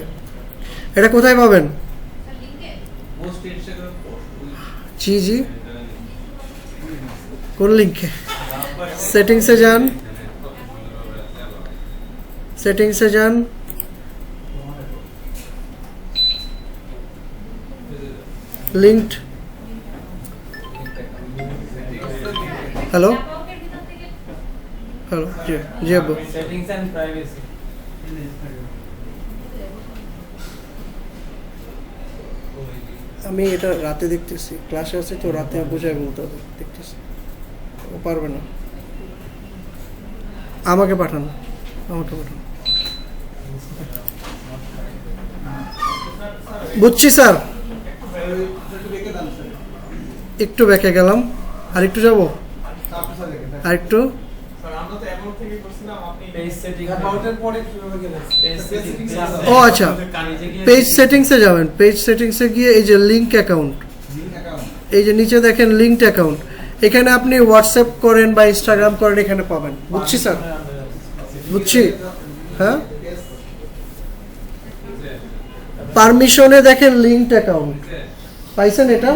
এটা কোথায় পাবেন? পোস্ট ইনস্টাগ্রাম পোস্ট জি কোন লিঙ্কে? সেটিংসে যান, লিঙ্কড। হ্যালো জি আব্বু। সেটিংস এন্ড প্রাইভেসি আমি এটা রাতে দেখতেছি, ক্লাসে আছে তো রাতে বোঝায় বলতে হবে, দেখতেছি ও পারবে না। আমাকে পাঠান। বুঝছি স্যার, একটু ব্যাকে গেলাম, আর একটু যাবো, আর একটু পেজ সেটিং ও আচ্ছা, পেজ সেটিংসে যাবেন। পেজ সেটিংসে গিয়ে এই যে লিঙ্ক অ্যাকাউন্ট, এই যে নিচে দেখেন লিঙ্কড অ্যাকাউন্ট, এখানে আপনি হোয়াটসঅ্যাপ করেন বা ইনস্টাগ্রাম করেন, এখানে পাবেন। বুঝছি স্যার, বুঝছি। হ্যাঁ, পারমিশনে দেখেন লিঙ্কড অ্যাকাউন্ট পাইছেন এটা।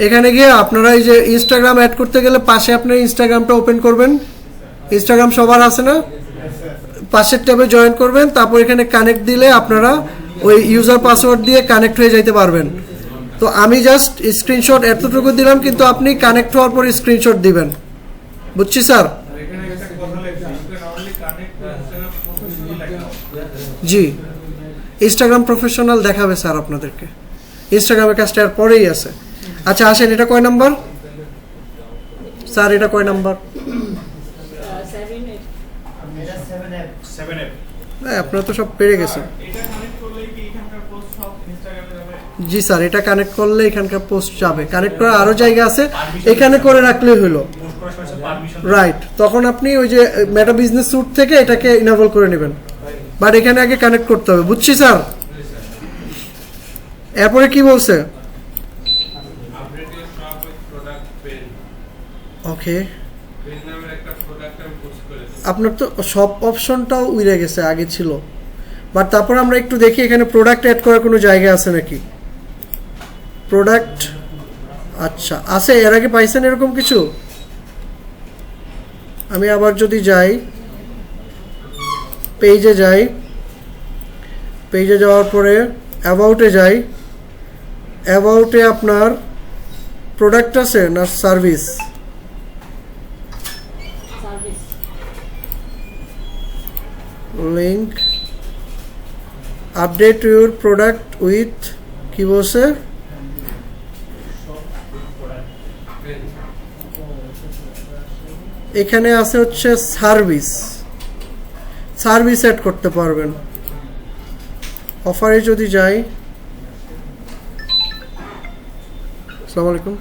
এখানে গিয়ে আপনারা এই যে ইনস্টাগ্রাম অ্যাড করতে গেলে পাশে আপনার ইনস্টাগ্রামটা ওপেন করবেন। ইনস্টাগ্রাম সবার আছে না? পাশের ট্যাবে জয়েন করবেন, তারপর এখানে কানেক্ট দিলে আপনারা ওই ইউজার পাসওয়ার্ড দিয়ে কানেক্ট হয়ে যাইতে পারবেন। তো আমি জাস্ট স্ক্রিনশট এতটুকু দিলাম, কিন্তু আপনি কানেক্ট হওয়ার পর স্ক্রিনশট দিবেন। বুঝছি স্যার? এখানে একটা কথা লেখা আছে, you can only connect to Instagram professional account। G, Instagram professional দেখাবে স্যার আপনাদেরকে, ইনস্টাগ্রামের কাজটা এর পরেই আছে। আচ্ছা আসেন, এটা কয় নাম্বার স্যার? এটা কয় নাম্বার? 7F আপনারা তো সব পেরে গেছেন। এটা কানেক্ট করলেই কি এখানকার পোস্ট সব ইনস্টাগ্রামে যাবে? জি স্যার, এটা কানেক্ট করলে এখানকার পোস্ট যাবে। কানেক্ট করার আরও জায়গা আছে, এখানে করে রাখলেই হলো। পোস্ট করার সময় পারমিশন রাইট, তখন আপনি ওই যে মেটা বিজনেস স্যুট থেকে এটাকে ইনেবল করে নেবেন, বাট এখানে আগে কানেক্ট করতে হবে। বুঝছি স্যার? এরপরে কি বলছে? Update your shop with product pen. Okay, pen নামের একটা প্রোডাক্ট আমি পোস্ট করেছি। আপনার তো সব অপশনটাও উড়ে গেছে, আগে ছিল। বাট তারপর আমরা একটু দেখি এখানে প্রোডাক্ট অ্যাড করার কোনো জায়গা আছে নাকি। প্রোডাক্ট, আচ্ছা আছে, এর আগে পাইছেন এরকম কিছু? আমি আবার যদি যাই পেজে যাই, পেজে যাওয়ার পরে অ্যাবাউটে যাই, অ্যাবাউটে আপনার প্রোডাক্ট আছে না service? Service. Link update your product with কি বলছে? এখানে আছে হচ্ছে সার্ভিস, সার্ভিস অ্যাড করতে পারবেন। অফারে যদি যাই, আসসালামু আলাইকুম।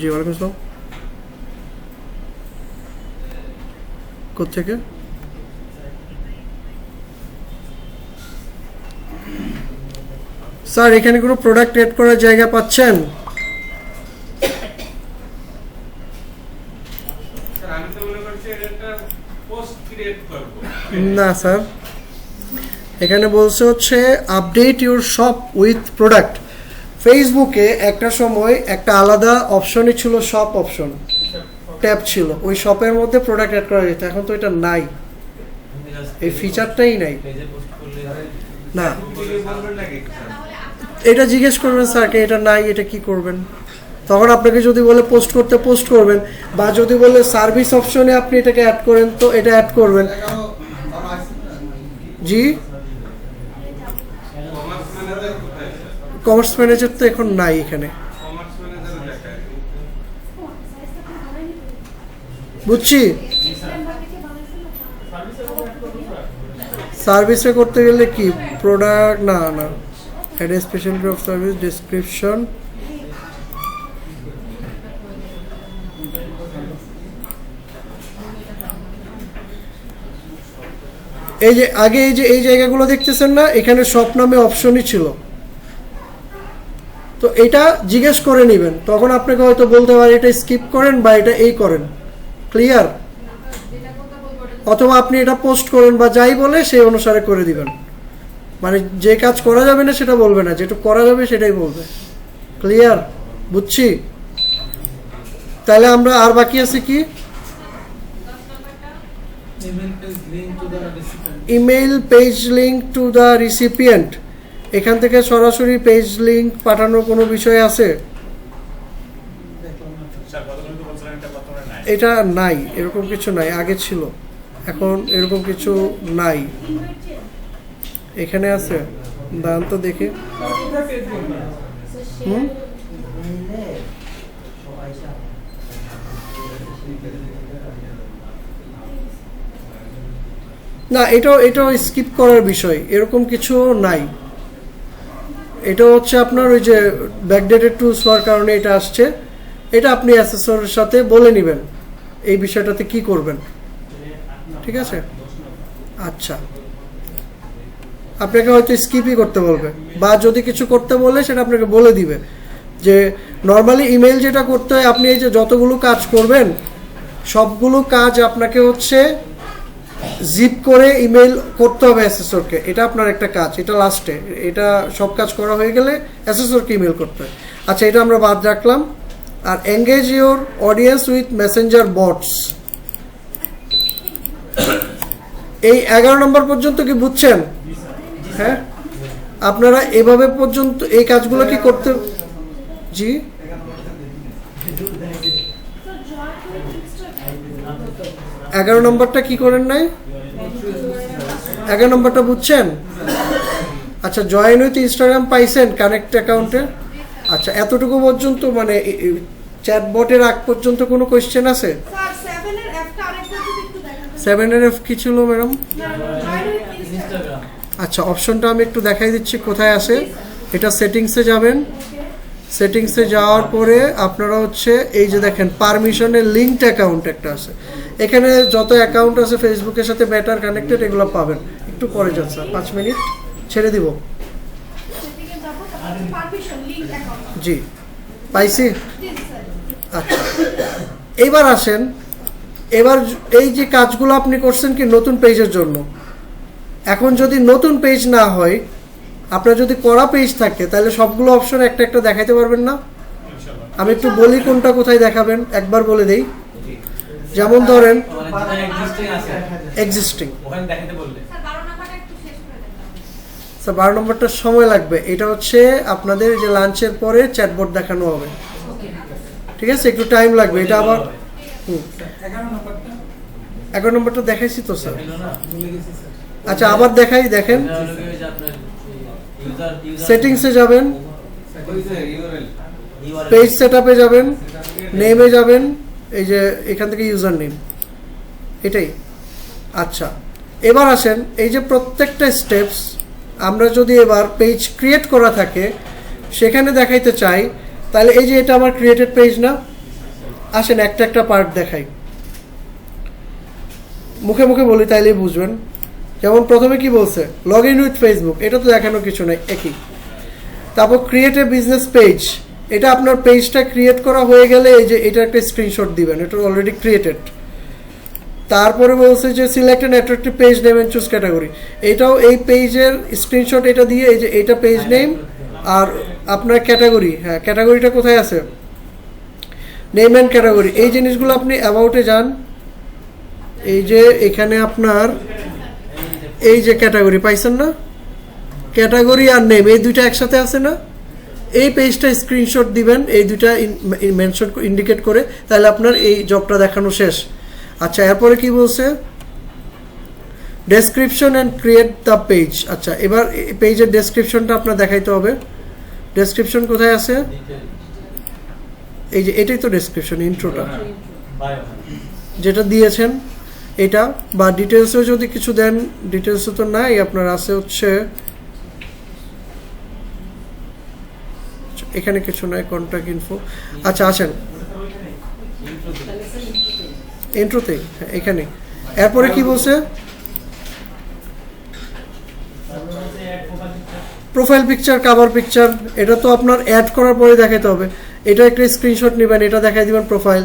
জি ওয়ালাইকুম আসসালাম। কোত্থেকে? স্যার এখানে কোনো প্রোডাক্ট এড করার জায়গা পাচ্ছেন? আমি তো মনে করছি একটা পোস্ট ক্রিয়েট করব। না স্যার, এখানে বলছে হচ্ছে update your shop with product. ফেসবুকে একটা সময় একটা আলাদা অপশনই ছিল, শপ অপশন ট্যাব ছিল, ওই শপের মধ্যে প্রোডাক্ট অ্যাড করা যেত। এখন তো এটা নাই, এই ফিচারটাই নাই। পেজে পোস্ট করলে না, ভিডিও বলবেন নাকি স্যার? এটা জিজ্ঞেস করবেন স্যারকে, এটা নাই, এটা কি করবেন? তখন আপনাকে যদি বলে পোস্ট করতে পোস্ট করবেন, বা যদি বলে সার্ভিস অপশনে আপনি এটাকে অ্যাড করেন তো এটা অ্যাড করবেন। জি কমার্স ম্যানেজার কোথায়? কমার্স ম্যানেজার তো এখন নাই এখানে, কমার্স ম্যানেজার দেখায়। বুঝছি। সার্ভিসের সার্ভিসে উপর অ্যাড করবো স্যার। করতে গেলে কি প্রোডাক্ট, না না, add speciality of service description. এই যে আগে এই জায়গাগুলো দেখতেছেন না, এখানে সব নামে অপশনই ছিল। তো এটা জিজ্ঞেস করে নেবেন, তখন আপনাকে হয়তো বলতে পারে এটা স্কিপ করেন বা এটা এই করেন। ক্লিয়ার? অথবা আপনি এটা পোস্ট করেন বা যাই বলে সেই অনুসারে করে দিবেন। মানে যে কাজ করা যাবে না সেটা বলবে না, যেটুকু করা যাবে সেটাই বলবে। ক্লিয়ার? বুঝছি। তাহলে আমরা আর বাকি আছে কি? Email page link to the recipient. এখান থেকে সরাসরি পেজ লিঙ্ক পাঠানোর কোনো বিষয় আছে? এটা নাই, এরকম কিছু নাই। আগে ছিল, এখন এরকম কিছু নাই। এখানে আছে, দান তো দেখে। হুম, না এটাও স্কিপ করার বিষয়, এরকম কিছু নাই। এটা হচ্ছে আপনার ওই যে ব্যাকডেটেড টুলস হওয়ার কারণে এটা আসছে। এটা আপনি অ্যাসেসরের সাথে বলে নেবেন এই বিষয়টাতে কি করবেন। ঠিক আছে? আচ্ছা, আপনাকে হয়তো স্কিপই করতে বলবে, বা যদি কিছু করতে বলে সেটা আপনাকে বলে দিবে যে নর্মালি ইমেল যেটা করতে হয়, আপনি এই যে যতগুলো কাজ করবেন সবগুলো কাজ আপনাকে হচ্ছে জিপ করে ইমেল করতে হবে অ্যাসেসরকে। এটা আপনার একটা কাজ, এটা লাস্টে। এটা সব কাজ করা হয়ে গেলে অ্যাসেসরকে ইমেল করতে হয়। আচ্ছা, এটা আমরা বাদ রাখলাম। আর engage your audience with messenger bots, এই 11 নম্বর পর্যন্ত কি বুঝছেন? হ্যাঁ, আপনারা এভাবে পর্যন্ত এই কাজগুলো কি করতে? জি, 11 নম্বরটা কি করেন নাই? 11 নম্বরটা বুঝছেন? আচ্ছা, জয়েন উইথ ইনস্টাগ্রাম পাইছেন কানেক্ট অ্যাকাউন্টে? আচ্ছা, এতটুকু পর্যন্ত মানে চ্যাটবটের আগ পর্যন্ত কোনো কোয়েশ্চেন আছে? স্যার 7 এর F-টা আরেকবার যদি একটু দেখাবেন। 7 এর F কি ছিল ম্যাডাম? ইনস্টাগ্রাম। আচ্ছা, অপশনটা আমি একটু দেখাই দিচ্ছি কোথায় আছে। এটা সেটিংসে যাবেন, সেটিংসে যাওয়ার পরে আপনারা হচ্ছে এই যে দেখেন পারমিশনের লিঙ্কড অ্যাকাউন্ট একটা আছে। এখানে যত অ্যাকাউন্ট আছে ফেসবুকের সাথে বেটার কানেক্টেড এগুলো পাবেন। একটু পরে যান স্যার, 5 মিনিট ছেড়ে দিব। সেটিংয়ে যাব, তারপর পারমিশন লিংক অ্যাকাউন্ট। জি, পাইছি। জি স্যার। আচ্ছা, এবার আসেন। এবার এই যে কাজগুলো আপনি করছেন কি নতুন পেজের জন্য, এখন যদি নতুন পেজ না হয়, আপনার যদি করা পেজ থাকে, তাহলে সবগুলো অপশন একটা একটা দেখাইতে পারবেন না? আমি একটু বলি কোনটা কোথায় দেখাবেন, একবার বলে দেই। যেমন ধরেন মানে যেটা এক্সিস্টিং আছে এক্সিস্টিং, ওখানে দেখাতে বললে স্যার 12 স্যার 12 নম্বরটা সময় লাগবে, এটা হচ্ছে আপনাদের যে লাঞ্চের পরে চ্যাটবট দেখানো হবে, ঠিক আছে, একটু টাইম লাগবে এটা আবার। 11 নম্বরটা দেখাইছি তো স্যার। হলো না আচ্ছা আবার দেখাই, দেখেন এটা হলো গিয়ে যে আপনার ইউজার সেটিংসে যাবেন, URL পেজ সেটআপে যাবেন, নেমে যাবেন, এই যে এখান থেকে ইউজার নেম, এটাই। আচ্ছা এবার আসেন, এই যে প্রত্যেকটা স্টেপস আমরা যদি এবার পেজ ক্রিয়েট করা থাকে সেখানে দেখাইতে চাই, তাহলে এই যে এটা আমার ক্রিয়েটেড পেজ না, আসেন একটা একটা পার্ট দেখাই, মুখে মুখে বলি তাইলেই বুঝবেন। যেমন প্রথমে কি বলছে, লগ ইন উইথ ফেসবুক, এটা তো দেখানোর কিছু নেই, একই। তারপর ক্রিয়েট এ বিজনেস পেজ, এটা আপনার পেজটা ক্রিয়েট করা হয়ে গেলে এই যে এটা একটা স্ক্রিনশট দিবেন, এটা অলরেডি ক্রিয়েটেড। তারপরে বলছে যে select an attractive page name and choose category, এটাও এই পেজের স্ক্রিনশট এটা দিয়ে এই যে এটা পেজ নেম আর আপনার ক্যাটাগরি, হ্যাঁ ক্যাটাগরিটা কোথায় আছে, নেম অ্যান্ড ক্যাটাগরি, এই জিনিসগুলো আপনি অ্যাবাউটে যান, এই যে এখানে আপনার এই যে ক্যাটাগরি পাইছেন না, ক্যাটাগরি আর নেম এই দুইটা একসাথে আছে না, এই পেজটা স্ক্রিনশট দিবেন, এই দুইটা মেনশন ইন্ডিকেট করে, তাহলে আপনার এই জবটা দেখানো শেষ। আচ্ছা এরপরে কি বলছে, description and create the page. আচ্ছা এবার পেজের ডেসক্রিপশনটা আপনার দেখাইতে হবে, ডেসক্রিপশন কোথায় আছে, এই যে এটাই তো ডেসক্রিপশন, ইন্ট্রোটা বায়ো যেটা দিয়েছেন এটা, বা ডিটেলসেও যদি কিছু দেন, ডিটেলসে তো নাই আপনার, আছে হচ্ছে এখানে কিছু নাই, কন্ট্যাক্ট ইনফো। আচ্ছা আসেন ইন্ট্রোতে, এখানে এরপরে কি বলছে, প্রোফাইল পিকচার, কভার পিকচার, এটা তো আপনার অ্যাড করার পরে দেখাতে হবে, এটা একটা স্ক্রিনশট নেবেন, এটা দেখাই দিবেন প্রোফাইল,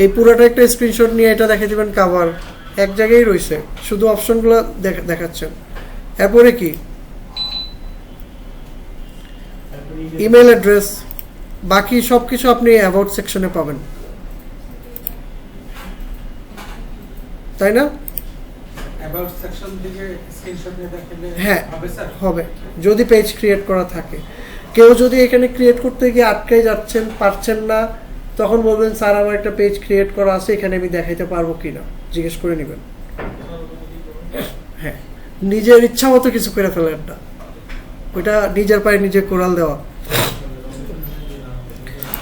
এই পুরোটা একটা স্ক্রিনশট নিয়ে এটা দেখাই দিবেন কভার, এক জায়গায় রয়েছে, শুধু অপশনগুলো দেখাচ্ছেন। এরপরে কি, ইমেল অ্যাড্রেস, বাকি সব কিছু আপনি অ্যাবাউট সেকশনে পাবেন, তাই না? অ্যাবাউট সেকশন থেকে স্ক্রিনশট নিয়ে দেখালে হ্যাঁ হবে স্যার? হবে, যদি পেজ ক্রিয়েট করা থাকে। কেউ যদি এখানে ক্রিয়েট করতে গিয়ে আটকে যাচ্ছেন, পারছেন না, তখন বলবেন স্যার আমার একটা পেজ ক্রিয়েট করা আছে, এখানে আমি দেখাইতে পারবো কিনা, জিজ্ঞেস করে নেবেন। হ্যাঁ নিজের ইচ্ছা মতো কিছু করে ফেলেন না, ওইটা নিজের পায়ে নিজে কোরাল দেওয়া।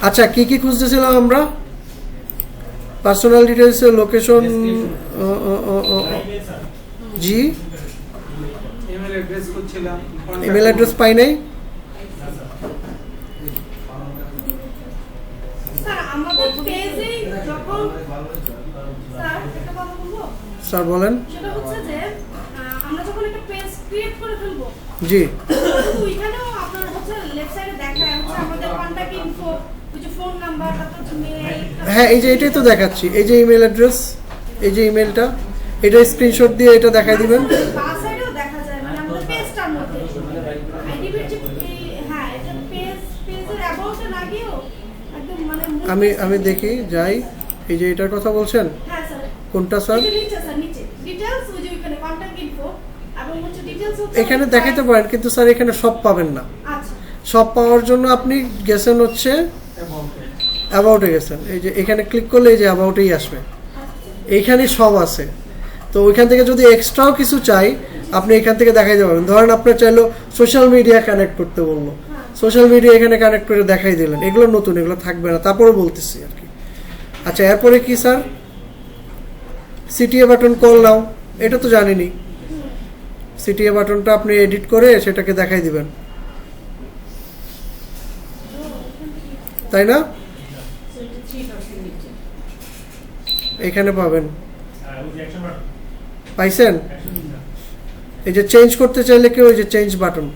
আচ্ছা কি কি খুঁজতেছিলাম আমরা, পার্সোনাল ডিটেলস, লোকেশন, জি ইমেল অ্যাড্রেস করছিলাম, ইমেল অ্যাড্রেস পাই নাই, স্যার আমাদের পেজে যখন স্যার একটা কথা বলবো, স্যার বলেন। সেটা হচ্ছে যে আমরা যখন একটা পেজ ক্রিয়েট করে ফেলবো, জি তো ওইখানেও আপনার হচ্ছে লেফট সাইডে দেখায় হচ্ছে আমাদের কন্টাক্ট ইনফো, ওই যে ফোন নাম্বার, তারপর হচ্ছে মেল, হ্যাঁ এই যে এটাই তো দেখাচ্ছি, এই যে ইমেল অ্যাড্রেস, এই যে ইমেলটা, এটা স্ক্রিনশট দিয়ে এটা দেখাই দিবেন। বাঁ সাইডেও দেখা যায়, মানে আমাদের পেজটার মধ্যে আইডিবির যে হ্যাঁ এটা পেজের অ্যাবাউটে লাগেও একদম মানে আমি দেখি যাই, এই যে এটার কথা বলছেন, হ্যাঁ স্যার কোনটা স্যার? এই যে নিচে স্যার, নিচে ডিটেইলস, ওই যে ওখানে কন্টাক্ট ইনফো এবং হচ্ছে ডিটেইলস এখানে দেখাইতে পারেন, কিন্তু স্যার এখানে সব পাবেন না। আচ্ছা সব পাওয়ার জন্য আপনি গেছেন হচ্ছে অ্যাবাউটে গেছেন, এই যে এখানে ক্লিক করলে এই যে অ্যাবাউটেই আসবে, এইখানে সব আছে। তো ওইখান থেকে যদি এক্সট্রাও কিছু চাই আপনি এখান থেকে দেখাইতে পারবেন। ধরেন আপনার চাইলো সোশ্যাল মিডিয়া কানেক্ট করতে বললো, সোশ্যাল মিডিয়া এখানে কানেক্ট করে দেখাই দিলেন, এগুলো নতুন, এগুলো থাকবে না, তারপরে বলতেছি আর কি। আচ্ছা এরপরে কি sir, CTA button call now, এটা তো জানিনি, সিটিএ বাটনটা আপনি এডিট করে সেটাকে দেখাই দিবেন, তাই না? এখানে পাবেন, পাইছেন? এই যে চেঞ্জ করতে চাইলে কেউ এই যে চেঞ্জ বাটন,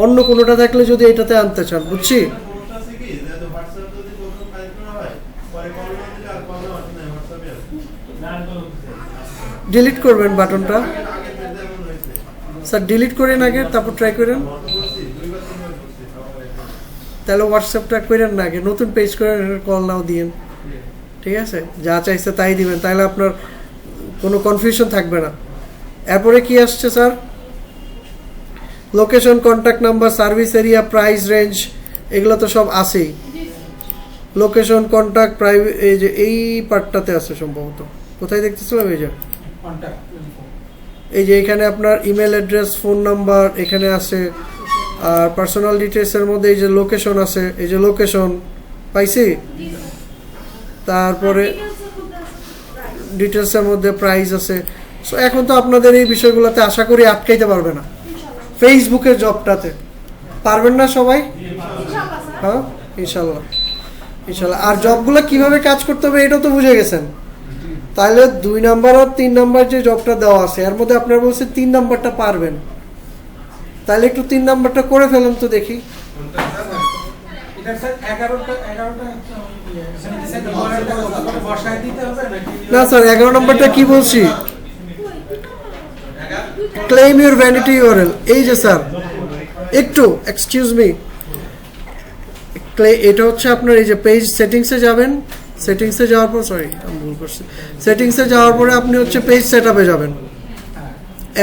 অন্য কোনোটা থাকলে যদি এটাতে আনতে চান, বুঝছি? ডিলিট করবেন বাটনটা স্যার, ডিলিট করেন আগে, তারপর ট্রাই করেন, তাহলে হোয়াটসঅ্যাপটা করেন না আগে, নতুন পেজ করেন, কল নাও দিয়েন, ঠিক আছে? যা চাইছে তাই দিবেন, তাহলে আপনার কোনো কনফিউশন থাকবে না। এরপরে কি আসছে sir, location, contact number, service area, price range, এগুলো তো সব আছেই। লোকেশন, কন্ট্যাক্ট, প্রাইভেট, এই যে এই পার্টটাতে আছে সম্ভবত, কোথায় দেখতেছিলাম, এই যে কন্ট্যাক্ট এই যে এখানে আপনার ইমেল অ্যাড্রেস, ফোন নাম্বার এখানে আছে। আর পার্সোনাল ডিটেলসের মধ্যে এই যে লোকেশন আছে, এই যে লোকেশন পাইছি। তারপরে ডিটেলসের মধ্যে প্রাইস আছে। সো এখন তো আপনাদের এই বিষয়গুলোতে আশা করি আটকাইতে পারবে না। ফেসবুকের জবটাতে পারবেন না সবাই? ইনশাআল্লাহ স্যার। হ্যাঁ, ইনশাল্লাহ ইনশাল্লাহ। আর জবগুলো কিভাবে কাজ করতে হবে এটাও তো বুঝে গেছেন। তাহলে 2 নাম্বার আর 3 নাম্বার যে জবটা দেওয়া আছে এর মধ্যে আপনারা বলছেন 3 নাম্বারটা পারবেন, তাহলে একটু 3 নাম্বারটা করে ফেলেন তো দেখি। এটা স্যার 11টা বসায় দিতে হবে নাকি? না স্যার, 11 নম্বরটা কি বলছি, ক্লেম ইউর ভ্যানিটি ইউআরএল। এই যে স্যার একটু এক্সকিউজ মি, এটা হচ্ছে আপনার এই যে পেজ সেটিংসে যাবেন, সেটিংসে যাওয়ার পর সরি আমি ভুল করছি, সেটিংসে যাওয়ার পরে আপনি হচ্ছে পেজ সেটআপে যাবেন।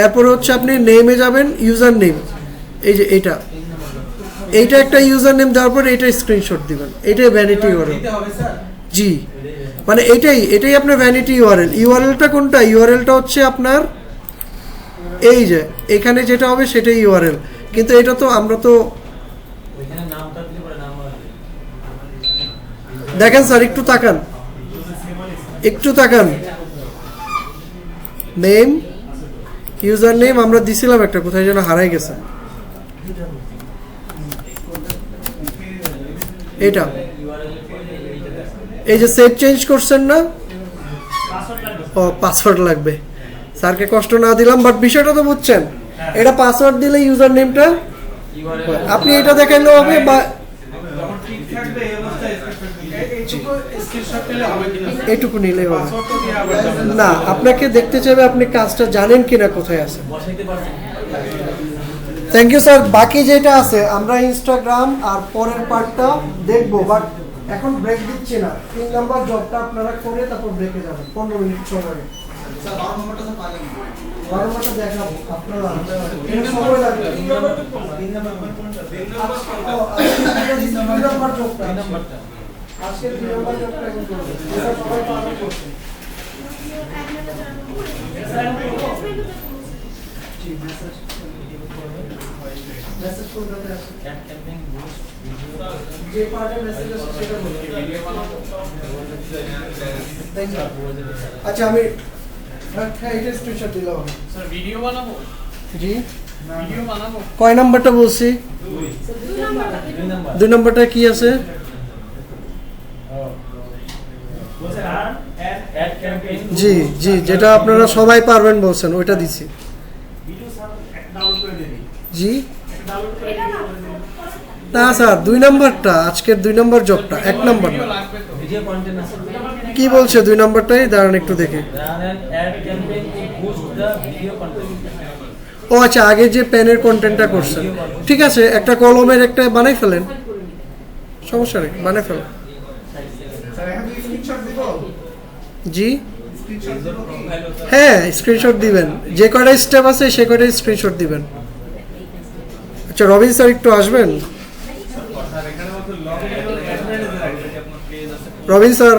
এরপরে হচ্ছে আপনি নেমে যাবেন, ইউজার নেম, এই যে এইটা একটা ইউজার নেম দেওয়ার পরে এটা স্ক্রিনশট দিবেন, এটাই ভ্যানিটি ইউআরএল। দিতে হবে স্যার। জি, মানে এটাই আপনার ভ্যানিটি ইউআরএল। ইউআরএলটা কোনটা? ইউআরএলটা হচ্ছে আপনার এই যে এখানে যেটা হবে সেটাই ইউআরএল, কিন্তু এটা তো আমরা তো ওইখানে নামটা দিলে পরে নাম আসবে। দেখেন স্যার, একটু তাকান, একটু তাকান, নেম, ইউজার নেম আমরা দিছিলাম একটা, কোথায় যেন হারাই গেছে, এটা এই যে সেভ চেঞ্জ করছেন না, ও পাসওয়ার্ড লাগবে। স্যারকে কষ্ট না দিলাম, বাট বিষয়টা তো বুঝছেন, এটা পাসওয়ার্ড দিলে ইউজার নেমটা আপনি এটা দেখাইলেও হবে, বা যখন ঠিক থাকবে এই অবস্থায় এইটুকু স্ক্রিনশট নিলে হবে কিনা? এইটুকু নিলেই হবে। পাসওয়ার্ড তো দিয়ে আবার যাবে না, আপনাকে দেখতে চাইবে আপনি কাজটা জানেন কিনা কোথায় আছে। বসাইতে পারছেন। Thank you sir. বাকি যেটা আছে আমরা ইনস্টাগ্রাম আর পরের পার্টটা দেখবো, বাট এখন ব্রেক দিচ্ছি না। 3 নাম্বার জবটা আপনারা করে তারপর ব্রেকে যাবেন 15 মিনিট সময়। 12 নম্বরটা দেখাবো আপনারা, এটা সময় লাগবে। 3 নাম্বার জবটা, আজকে 3 নাম্বার জবটা এখন করবো, এটা সবাই পালন করছে। মেসেজ কোনটাতে আছে? ক্যাট ক্যাম্পিং বুস্ট যে পার্টে মেসেজ আছে সেটা বলুন। আচ্ছা আমি হ্যাঁ এটা স্ক্রিনশট দিলাম। স্যার ভিডিও বানাবো, জি, ভিডিও বানাবো। কয় নাম্বারটা বলছি? 2 নাম্বার 2 নাম্বারটা কি আছে? স্যার ক্যাট ক্যাম্পিং জি জি, যেটা আপনারা সবাই পারবেন বলছেন ওইটা দিছি। ভিডিও স্যার একটা ডাউনলোড করে দেবি, জি একটা ডাউনলোড করে এটা না না স্যার, 2 নাম্বারটা আজকের 2 নাম্বার জবটা, 1 নাম্বার ভিডিও না। লাগবে তো। ভিডিও কন্টেন্ট আছে। কি বলছে 2 নাম্বারটাই? দাঁড়ান একটু দেখি। Run and add campaign to boost the video content. ও আচ্ছা, আগে যে পেনের কন্টেন্টটা করছেন, ঠিক আছে, একটা কলমের একটা বানাই ফেলেন, সমস্যা নেই, বানাই ফেলেন। স্যার এখন কি স্ক্রিনশট দিব? জি স্ক্রিনশট দিব কি? হ্যাঁ, স্ক্রিনশট দিবেন, যে কয়টা স্টেপ আছে সে কয়টা স্ক্রিনশট দিবেন। আচ্ছা রবিন স্যার একটু আসবেন। আর এখানে মতো লগইন এর অ্যাডমিনে রাখবে যে আপনার পেজ আছে। রবিন স্যার,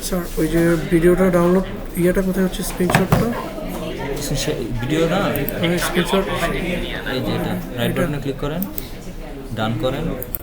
স্যার ওই যে ভিডিওটা ডাউনলোড ইয়েটা কোথায় হচ্ছে, স্ক্রিনশটটা? ভিডিও না, স্ক্রিনশট এই যে এটা রাইট বাটনে ক্লিক করেন, ডান করেন,